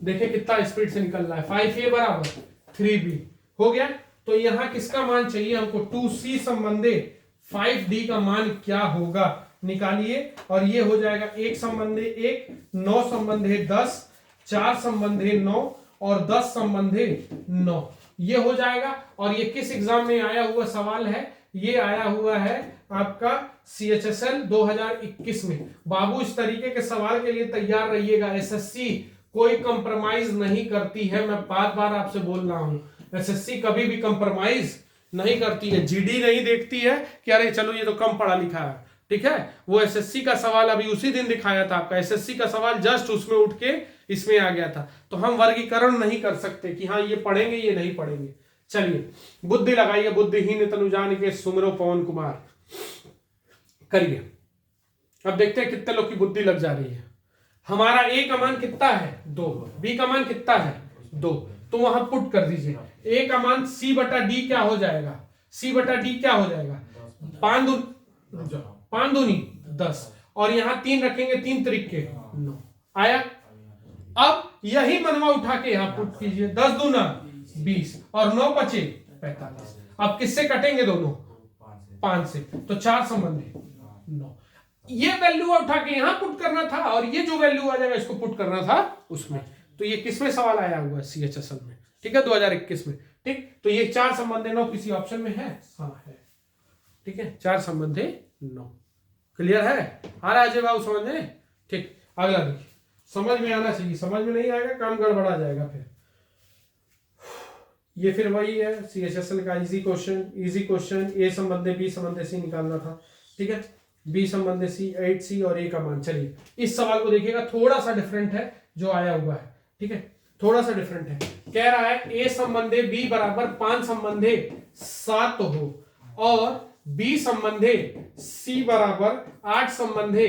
देखिए कितना स्पीड से निकल रहा है। 5A बराबर 3B हो गया। तो यहाँ किसका मान चाहिए हमको, 2C संबंधे 5D का मान क्या होगा, निकालिए। और ये हो जाएगा 1 संबंधे 1, 9 संबंधे 10, 4 संबंधे 9 और 10 संबंधे 9। ये हो जाएगा। और ये किस एग्जाम में आया हुआ सवाल है? ये आया हुआ है आपका CHSL 2021 में। बाबू इस तरीके के सवाल के लिए तैयार रहिएगा। SSC कोई कंप्रोमाइज नहीं करती है, मैं बार बार आपसे बोल रहा हूं। SSC कभी भी कंप्रोमाइज नहीं करती है। GD नहीं देखती है कि अरे चलो ये तो कम पढ़ा लिखा है, ठीक है। वो SSC का सवाल अभी उसी दिन दिखाया था आपका, SSC का सवाल जस्ट उसमें उठ के इसमें आ गया था। तो हम वर्गीकरण नहीं कर सकते कि हाँ ये पढ़ेंगे ये नहीं पढ़ेंगे। चलिए बुद्धि लगाइए, बुद्धिहीन तनु जान के सुमिरो पवन कुमार करिए। अब देखते हैं कितने लोग की बुद्धि लग जा रही है। हमारा A का मान कितना है? 2। B का मान कितना है? 2। तो वहां पुट कर दीजिए। A का मान C/D क्या हो जाएगा? C/D क्या हो जाएगा? 5 दूनी 10 और यहां 3 रखेंगे, 3 तरीके 9 आया। अब यही मनवा उठा के यहां पुट कीजिए। 10 दूना 20 और 9 बचे 45। अब किससे कटेंगे दोनों? 5 से। तो 4 संबंध है 9। ये वैल्यू उठा के यहां पुट करना था और ये जो वैल्यू आ जाएगा इसको पुट करना था उसमें। तो ये किसमें सवाल आया हुआ है? CHSL में, ठीक है, 2021 में। ठीक, तो ये 4 संबंध 9 किसी ऑप्शन में है? हाँ है, ठीक है, 4 संबंध 9। क्लियर है? आ रहा है अजय बाबू समझ में? ठीक, अगला देखिए। समझ में आना चाहिए, समझ में नहीं आएगा काम गड़बड़ा जाएगा फिर। ये फिर वही है CHSL का इजी क्वेश्चन। A संबंध B संबंध C निकालना था, ठीक है। B संबंध C 8C और A का मान। चलिए इस सवाल को देखिएगा, थोड़ा सा डिफरेंट है जो आया हुआ है, ठीक है, थोड़ा सा डिफरेंट है। कह रहा है A संबंधे B बराबर 5 संबंधे 7 हो और B संबंधे C बराबर 8 संबंधे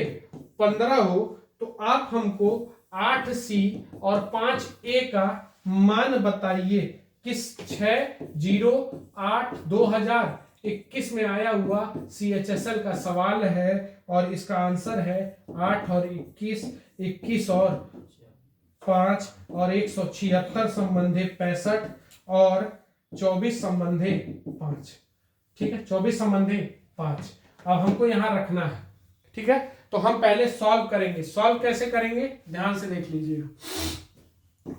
15 हो, तो आप हमको 8C और 5A का मान बताइए। किस 6/08/2021 में आया हुआ CHSL का सवाल है और इसका आंसर है 8 और 21, 21 और 5 और 176 संबंधे 65 और 24 संबंधे 5, ठीक है, 24 संबंधे 5। अब हमको यहां रखना है, ठीक है। तो हम पहले सॉल्व करेंगे। सॉल्व कैसे करेंगे ध्यान से देख लीजिएगा।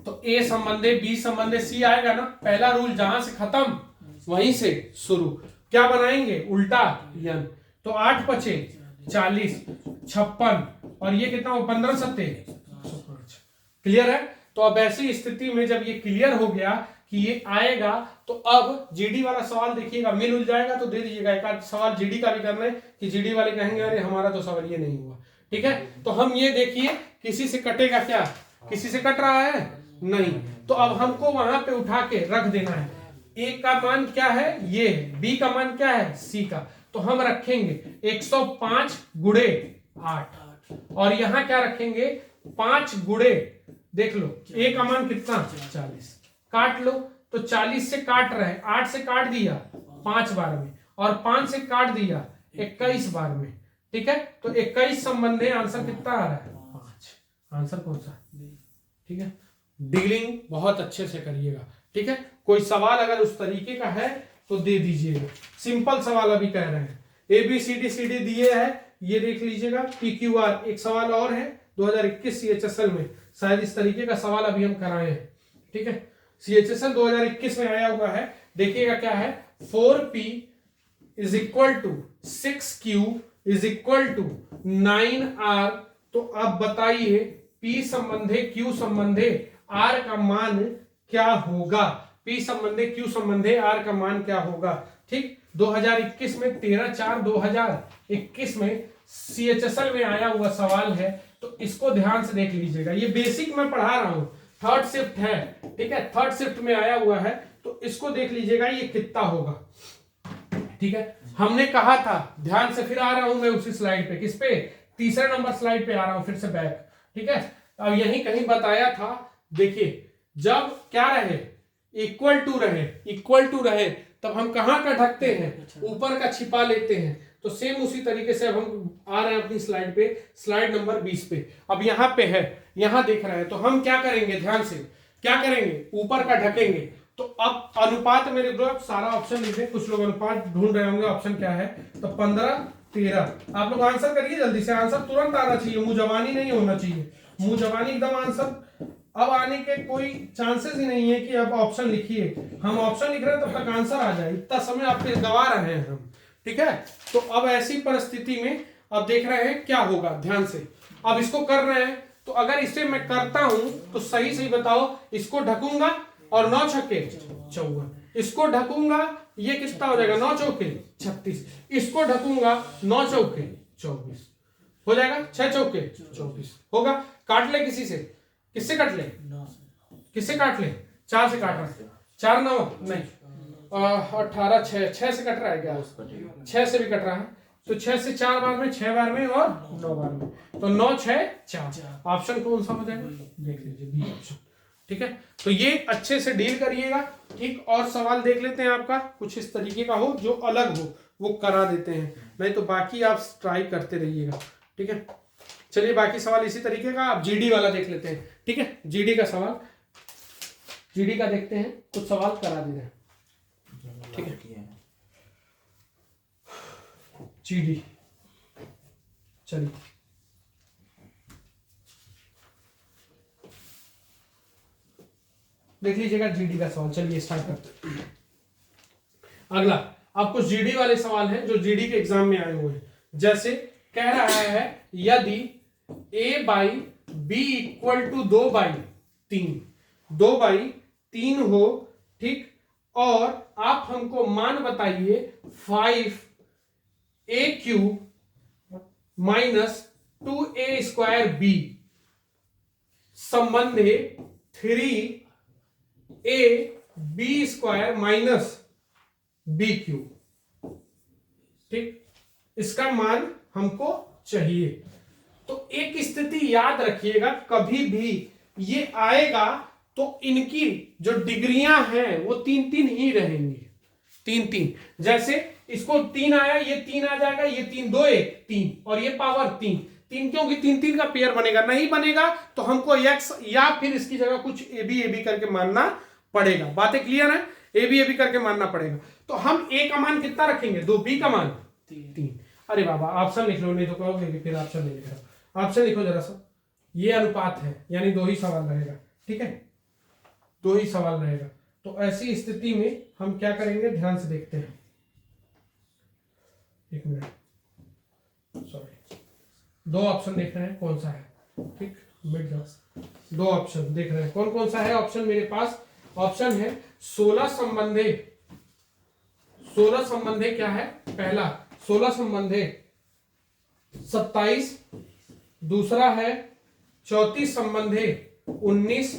तो A संबंधे B संबंधे C आएगा ना, पहला रूल जहां से खत्म वहीं से शुरू। क्या बनाएंगे? उल्टा यन। तो 8 पचे 40, 56 और ये कितना हो? 15 सत्ते 105। क्लियर है? तो अब ऐसी स्थिति में जब ये क्लियर हो गया कि ये आएगा, तो अब GD वाला सवाल देखिएगा, मिल उल जाएगा तो दे दीजिएगा। एक आध सवाल GD का भी करना है कि GD वाले कहेंगे अरे हमारा तो सवाल ये नहीं हुआ, ठीक है। तो हम ये देखिए किसी से कटेगा क्या? किसी से कट रहा है? नहीं। तो अब हमको वहां पे उठा के रख देना है। A का मान क्या है? ये है। B का मान क्या है? C का। तो हम रखेंगे 105 गुणे 8 और यहां क्या रखेंगे? 5 गुणे, देख लो A का मान कितना? 40। काट लो, तो 40 से काट रहे हैं, 8 से काट दिया 5 बार में और 5 से काट दिया 21 बार में, ठीक है। तो 21 संबंध है, आंसर कितना आ रहा है? 5। आंसर कौन सा? ठीक है। डीलिंग बहुत अच्छे से करिएगा, ठीक है। कोई सवाल अगर उस तरीके का है तो दे दीजिएगा। सिंपल सवाल अभी कह रहे हैं, ABCD दिए है, ये देख लीजिएगा। PQR एक सवाल और है 2021 CHSL में, शायद इस तरीके का सवाल अभी हम कराए हैं, ठीक है। CHSL 2021 में आया हुआ है, देखिएगा क्या है। 4P is equal to 6Q is equal to 9R। तो अब बताइए P संबंधे Q संबंधे R का मान क्या होगा? P संबंधे Q संबंधे R का मान क्या होगा? ठीक, 2021 में 13/4/2021 में CHSL में आया हुआ सवाल है, तो इसको ध्यान से देख लीजिएगा। ये बेसिक मैं पढ़ा रहा हूं, थर्ड शिफ्ट है, ठीक है, थर्ड शिफ्ट में आया हुआ है, तो इसको देख लीजिएगा ये कितना होगा, ठीक है। हमने कहा था, ध्यान से फिर आ रहा हूं मैं उसी स्लाइड पे, किस पे? तीसरे नंबर स्लाइड पे आ रहा हूं फिर से बैक, ठीक है। अब यही कहीं बताया था, देखिए जब क्या रहे? इक्वल टू रहे तब हम कहां का ढकते हैं? ऊपर का छिपा लेते हैं। तो सेम उसी तरीके से अब हम आ रहे हैं अपनी स्लाइड पे, स्लाइड नंबर 20 पे। अब यहां पे है, यहां देख रहे हैं, तो हम क्या करेंगे? ध्यान से क्या करेंगे? ऊपर का ढकेंगे। तो अब अनुपात मेरे ग्रुप सारा ऑप्शन लिखे, कुछ लोग अनुपात ढूंढ रहे होंगे, ऑप्शन क्या है? तो 15 13। आप लोग आंसर करिए जल्दी से, आंसर तुरंत आना चाहिए, मुंह जवानी नहीं होना चाहिए। मुंह जवानी एकदम आंसर अब आने के कोई चांसेस ही नहीं है कि अब ऑप्शन लिखिए, हम ऑप्शन लिख रहे हैं तब तक आंसर आ जाए, इतना समय आपके गवा रहे हैं हम, ठीक है। तो अब ऐसी परिस्थिति में अब देख रहे हैं क्या होगा, ध्यान से अब इसको कर रहे हैं। तो अगर इसे मैं करता हूं तो सही सही बताओ, इसको ढकूंगा और 9 छक्के 54, इसको ढकूंगा ये कितना हो जाएगा, 9 चौके 36, इसको ढकूंगा 9 चौके 24 हो जाएगा, 6 चौके 24 होगा। काट ले किसी से, किससे काट ले, किससे काट ले, 4 से काट रहा है, 4 9 नहीं 18 6 से कट रहा है क्या, 6 से भी कट रहा है, तो 6 से 4 बार में, 6 बार में और 9 बार में, तो 9 6 4, ऑप्शन कौन सा हो जाएगा, देख लीजिए बी ऑप्शन, ठीक है। तो ये अच्छे से डील करिएगा। एक और सवाल देख लेते हैं आपका, कुछ इस तरीके का हो जो अलग हो, वो करा देते हैं, नहीं तो बाकी आप ट्राई करते रहिएगा, ठीक है। चलिए बाकी सवाल इसी तरीके का, आप जीडी वाला देख लेते हैं, ठीक है। जीडी का सवाल, जीडी का देखते हैं, कुछ सवाल करा दे रहे हैं, ठीक है। जीडी, चलिए देख लीजिएगा जीडी का सवाल। चलिए स्टार्ट करते हैं। अगला आपको जीडी वाले सवाल हैं जो जीडी के एग्जाम में आए हुए हैं। जैसे कह रहा है यदि a by B equal to 2/3, 2/3 हो, ठीक, और आप हमको मान बताइए 5a³ minus 2a² संबंधे 3ab² minus b³, ठीक, इसका मान हमको चाहिए। तो एक स्थिति याद रखिएगा, कभी भी ये आएगा तो इनकी जो डिग्रियां हैं वो 3-3 ही रहेंगी, 3-3। जैसे इसको 3 आया, ये 3 आ जाएगा, ये 3 2 1 3 और ये पावर 3 क्योंकि 3-3 का पेयर बनेगा, नहीं बनेगा तो हमको x या फिर इसकी जगह कुछ ab करके मानना पड़ेगा। बातें क्लियर है, ab करके मानना पड़ेगा। तो हम a का मान कितना रखेंगे, 2, b का मान 3। अरे बाबा ऑप्शन लिख लो, नहीं तो कहोगे कि फिर ऑप्शन नहीं लिख रहा। ऑप्शन लिखो जरा सा, ये अनुपात है यानी 2 ही सवाल रहेगा, ठीक है, 2 ही सवाल रहेगा। तो ऐसी स्थिति में हम क्या करेंगे, ध्यान से देखते हैं, एक मिनट, सॉरी, 2 ऑप्शन देख रहे हैं कौन सा है, ठीक, मिड जाओ। 2 ऑप्शन देख रहे हैं, कौन कौन सा है ऑप्शन मेरे पास। ऑप्शन है 16 संबंधे, 16 संबंधे क्या है, पहला 16 संबंधे 27, दूसरा है 34 संबंधे 19,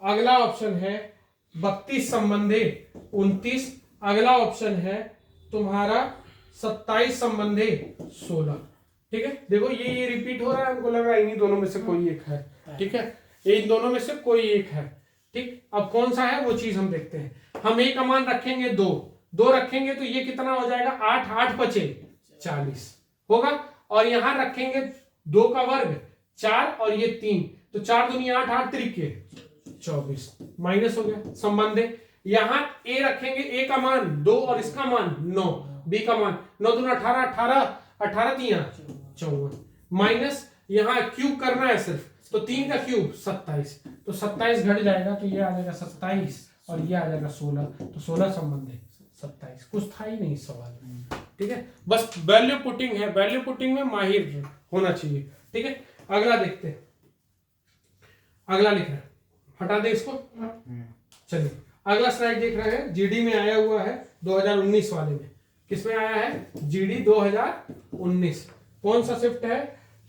अगला ऑप्शन है 32 संबंधे 29, अगला ऑप्शन है तुम्हारा 27 संबंधे 16, ठीक है। देखो ये रिपीट हो रहा है, हमको लग रहा है इन्हीं दोनों में से कोई एक है, ठीक है, इन दोनों में से कोई एक है, ठीक। अब कौन सा है वो चीज हम देखते हैं। हम a का मान रखेंगे 2 रखेंगे तो ये कितना हो जाएगा, 8 8 5 40 होगा, और यहां रखेंगे 2 का वर्ग 4 और ये 3, तो 4 दूनी 8 8 त्रिके 24 माइनस हो गया संबंधे। यहां a रखेंगे, a का मान 2 और इसका मान 9, b का मान 9 दूना 18 18 18 3 54 माइनस, यहां क्यूब करना है सिर्फ, तो 3 का क्यूब 27, तो 27 घट जाएगा तो ये आ जाएगा 27 और ये आ जाएगा 16, तो 16 संबंध है 27। कुछ था ही नहीं सवाल में, ठीक है, बस वैल्यू पुटिंग है, वैल्यू पुटिंग में माहिर होना चाहिए, ठीक है। अगला देखते हैं, अगला लिख रहे हैं, हटा दे इसको, चलिए अगला स्लाइड देख रहे हैं, जीडी में आया हुआ है 2019 वाले में। किसमें आया है, जीडी 2019। कौन सा शिफ्ट है,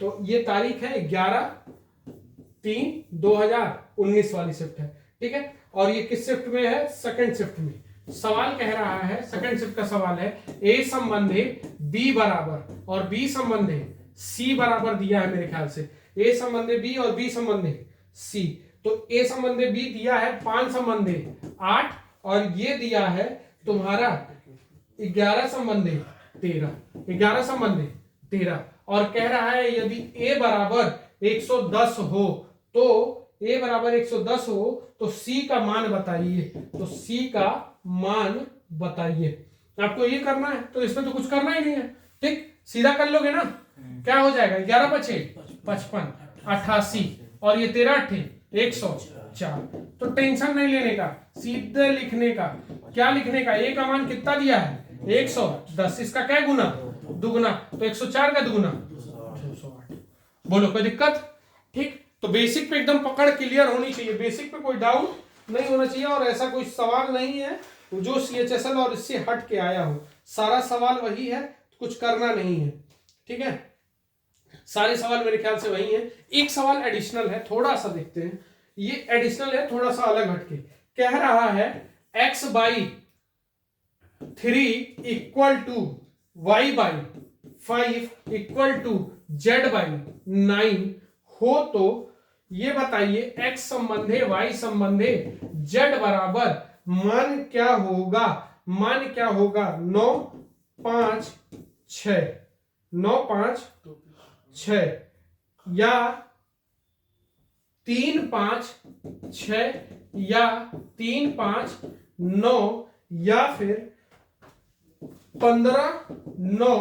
तो ये तारीख है 11/3/2019 वाली शिफ्ट है, ठीक है। और ये किस शिफ्ट में है, सेकंड शिफ्ट में। सवाल कह रहा है, सेकंड शिफ्ट का सवाल है, ए संबंधे बी बराबर और बी संबंधे सी बराबर दिया है मेरे ख्याल से, ए संबंधे बी और बी संबंधे सी। तो ए संबंधे बी दिया है 5 संबंधे 8 और ये दिया है तुम्हारा 11 संबंधे 13, 11 संबंधे 13, और कह रहा है यदि a बराबर 110 हो तो a बराबर 110 हो तो c का मान बताइए, तो c का मान बताइए। आपको ये करना है, तो इसमें तो कुछ करना ही नहीं है, ठीक, सीधा कर लोगे ना। क्या हो जाएगा, 11 × 5 = 55, 88 और ये 13 × 8 = 100, 4। तो टेंशन नहीं लेने का, सीधे लिखने का। क्या लिखने का? ए का मान कितना दिया है? 110। इसका क्या गुना? दुगुना। तो 104 का दुगुना 208। बोलो कोई दिक्कत? ठीक। तो बेसिक पे एकदम पकड़ क्लियर होनी चाहिए, बेसिक पे कोई डाउट नहीं होना चाहिए, और ऐसा कोई सवाल नहीं है जो CHSL और इससे हट के आया हो। सारा सवाल वही है, कुछ करना नहीं है। ठीक है, सारे सवाल मेरे ख्याल से वही है। एक सवाल एडिशनल है, थोड़ा सा देखते हैं। ये एडिशनल है, थोड़ा सा अलग हटके कह रहा है x/3 equal to y/5 equal to z/9 हो तो ये बताइए x संबंधे y संबंधे z बराबर मान क्या होगा? मान क्या होगा? 9 5 6 9 5 6 या 3 5 6 या 3 5 9 या फिर 15 9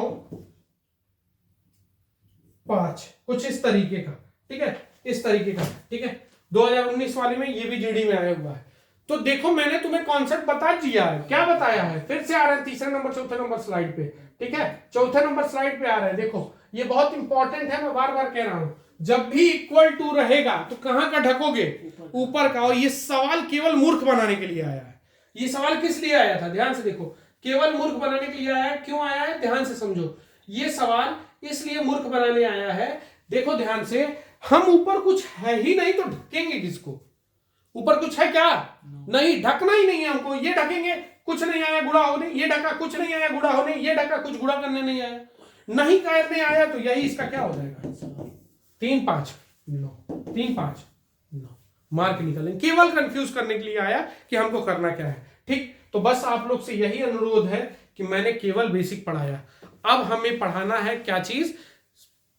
5, कुछ इस तरीके का। ठीक है, इस तरीके का। ठीक है, 2019 वाले में ये भी जीडी में आया हुआ है। तो देखो मैंने तुम्हें कॉन्सेप्ट बता दिया है। क्या बताया है? फिर से आ रहा है तीसरे नंबर चौथे नंबर स्लाइड पे। ठीक है, चौथे नंबर स्लाइड पे आ रहा है। देखो ये बहुत इंपॉर्टेंट है, मैं बार बार कह रहा हूं। जब भी इक्वल टू रहेगा तो कहां का ढकोगे? ऊपर का। और ये सवाल केवल मूर्ख बनाने के लिए आया है। ये सवाल किस लिए आया था? ध्यान से देखो, केवल मूर्ख बनाने के लिए आया है। क्यों आया है? ध्यान से समझो। ये सवाल इसलिए मूर्ख बनाने आया है। देखो ध्यान से, हम ऊपर कुछ है ही नहीं तो ढकेंगे किसको? ऊपर कुछ है क्या? नहीं, ढकना ही नहीं है हमको। ये ढकेंगे, कुछ नहीं आया गुड़ा होने, ये ढका, कुछ नहीं आया गुड़ा होने, ये ढका, कुछ गुड़ा करने नहीं आया। नहीं करने आया तो यही इसका क्या हो जाएगा? 3 5 9 3 5 9 मार्क निकलेंगे। केवल कंफ्यूज करने के लिए आया कि हमको करना क्या है। ठीक, तो बस आप लोग से यही अनुरोध है कि मैंने केवल बेसिक पढ़ाया। अब हमें पढ़ाना है क्या चीज?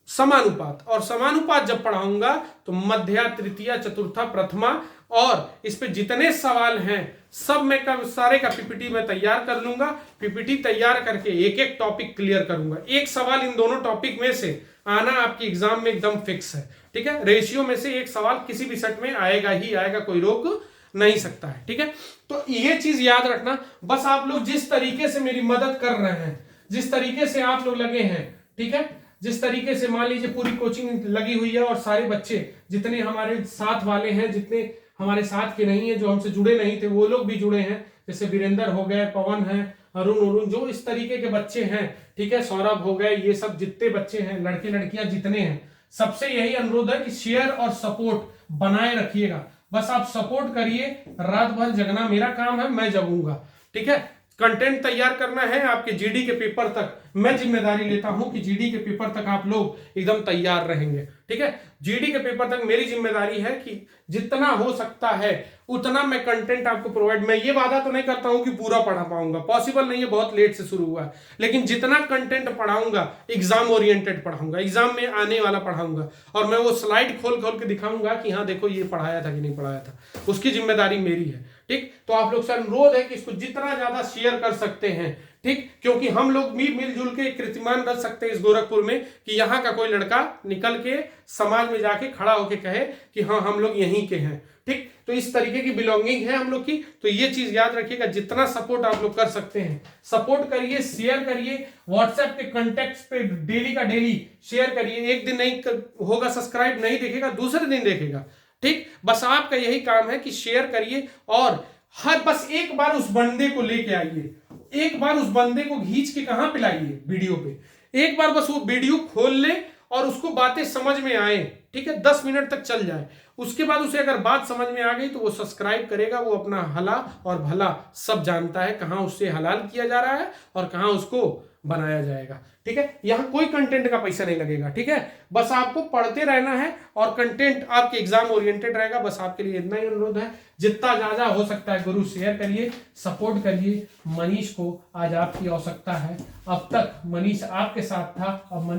समानुपात। और समानुपात जब पढ़ाऊंगा तो मध्या, तृतीया, चतुर्था, प्रथमा, और इस पे जितने सवाल हैं सब मैं सारे का पीपीटी में तैयार कर लूंगा। पीपीटी तैयार करके एक एक टॉपिक क्लियर करूंगा। एक सवाल इन दोनों टॉपिक में से आना आपकी एग्जाम में एकदम फिक्स है। ठीक है, रेशियो में से एक सवाल किसी भी सेट में आएगा ही आएगा, कोई रोक नहीं सकता है। ठीक है, तो ये चीज याद रखना। बस आप लोग जिस तरीके से मेरी मदद कर रहे हैं, जिस तरीके से आप लोग लगे हैं, ठीक है, जिस तरीके से मान लीजिए पूरी कोचिंग लगी हुई है और सारे बच्चे जितने हमारे साथ वाले हैं, जितने हमारे साथ के नहीं है, जो हमसे जुड़े नहीं थे, वो लोग भी जुड़े हैं। जैसे वीरेंद्र हो गए, पवन है, अरुण, जो इस तरीके के बच्चे हैं, ठीक है, सौरभ हो गए, ये सब जितने बच्चे हैं, लड़के लड़कियां जितने हैं, सबसे यही अनुरोध है कि शेयर और सपोर्ट बनाए रखिएगा। बस आप सपोर्ट करिए, रात भर जगना मेरा काम है, मैं जगूंगा। ठीक है, कंटेंट तैयार करना है आपके जीडी के पेपर तक। मैं जिम्मेदारी लेता हूं कि जीडी के पेपर तक आप लोग एकदम तैयार रहेंगे। ठीक है, जीडी के पेपर तक मेरी जिम्मेदारी है कि जितना हो सकता है उतना मैं कंटेंट आपको प्रोवाइड। मैं ये वादा तो नहीं करता हूं कि पूरा पढ़ा पाऊंगा, पॉसिबल नहीं है, बहुत लेट से शुरू हुआ है। लेकिन जितना कंटेंट पढ़ाऊंगा एग्जाम ओरिएंटेड पढ़ाऊंगा, एग्जाम में आने वाला पढ़ाऊंगा। और मैं वो स्लाइड खोल खोल के दिखाऊंगा कि हाँ देखो ये पढ़ाया था कि नहीं पढ़ाया था, उसकी जिम्मेदारी मेरी है। ठीक, तो आप लोग से अनुरोध है कि इसको जितना ज्यादा शेयर कर सकते हैं। ठीक, क्योंकि हम लोग भी मिलजुल के कीर्तिमान रख सकते हैं इस गोरखपुर में कि यहाँ का कोई लड़का निकल के समाज में जाके खड़ा होके कहे कि हाँ हम लोग यहीं के हैं। ठीक, तो इस तरीके की बिलोंगिंग है हम लोग की। तो ये चीज याद रखिएगा, जितना सपोर्ट आप लोग कर सकते हैं सपोर्ट करिए, शेयर करिए, व्हाट्सएप के कॉन्टेक्ट पे डेली का डेली शेयर करिए। एक दिन नहीं होगा सब्सक्राइब, नहीं देखेगा, दूसरे दिन देखेगा। ठीक, बस आपका यही काम है कि शेयर करिए और हर बस एक बार उस बंदे को लेके आइए, एक बार उस बंदे को खींच के कहां पे लाइए? वीडियो पे। एक बार बस वो वीडियो खोल ले और उसको बातें समझ में आए। ठीक है, 10 मिनट तक चल जाए। उसके बाद उसे अगर बात समझ में आ गई तो वो सब्सक्राइब करेगा। वो अपना हला और भला सब जानता है, कहां उससे हलाल किया जा रहा है और कहां उसको बनाया जाएगा। ठीक है, यहां कोई कंटेंट का पैसा नहीं लगेगा। ठीक है, बस आपको पढ़ते रहना है और कंटेंट आपके एग्जाम ओरिएंटेड रहेगा। बस आपके लिए इतना ही अनुरोध है, जितना ज्यादा हो सकता है गुरु शेयर करिए, सपोर्ट करिए। मनीष को आज आपकी आवश्यकता है। अब तक मनीष आपके साथ था, अब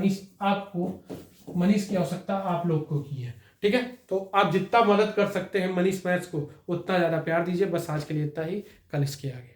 मनीष की आवश्यकता आप लोग को की है। ठीक है, तो आप जितना मदद कर सकते हैं मनीष मैथ्स को उतना ज्यादा प्यार दीजिए। बस आज के लिए इतना ही, कल इसके आगे।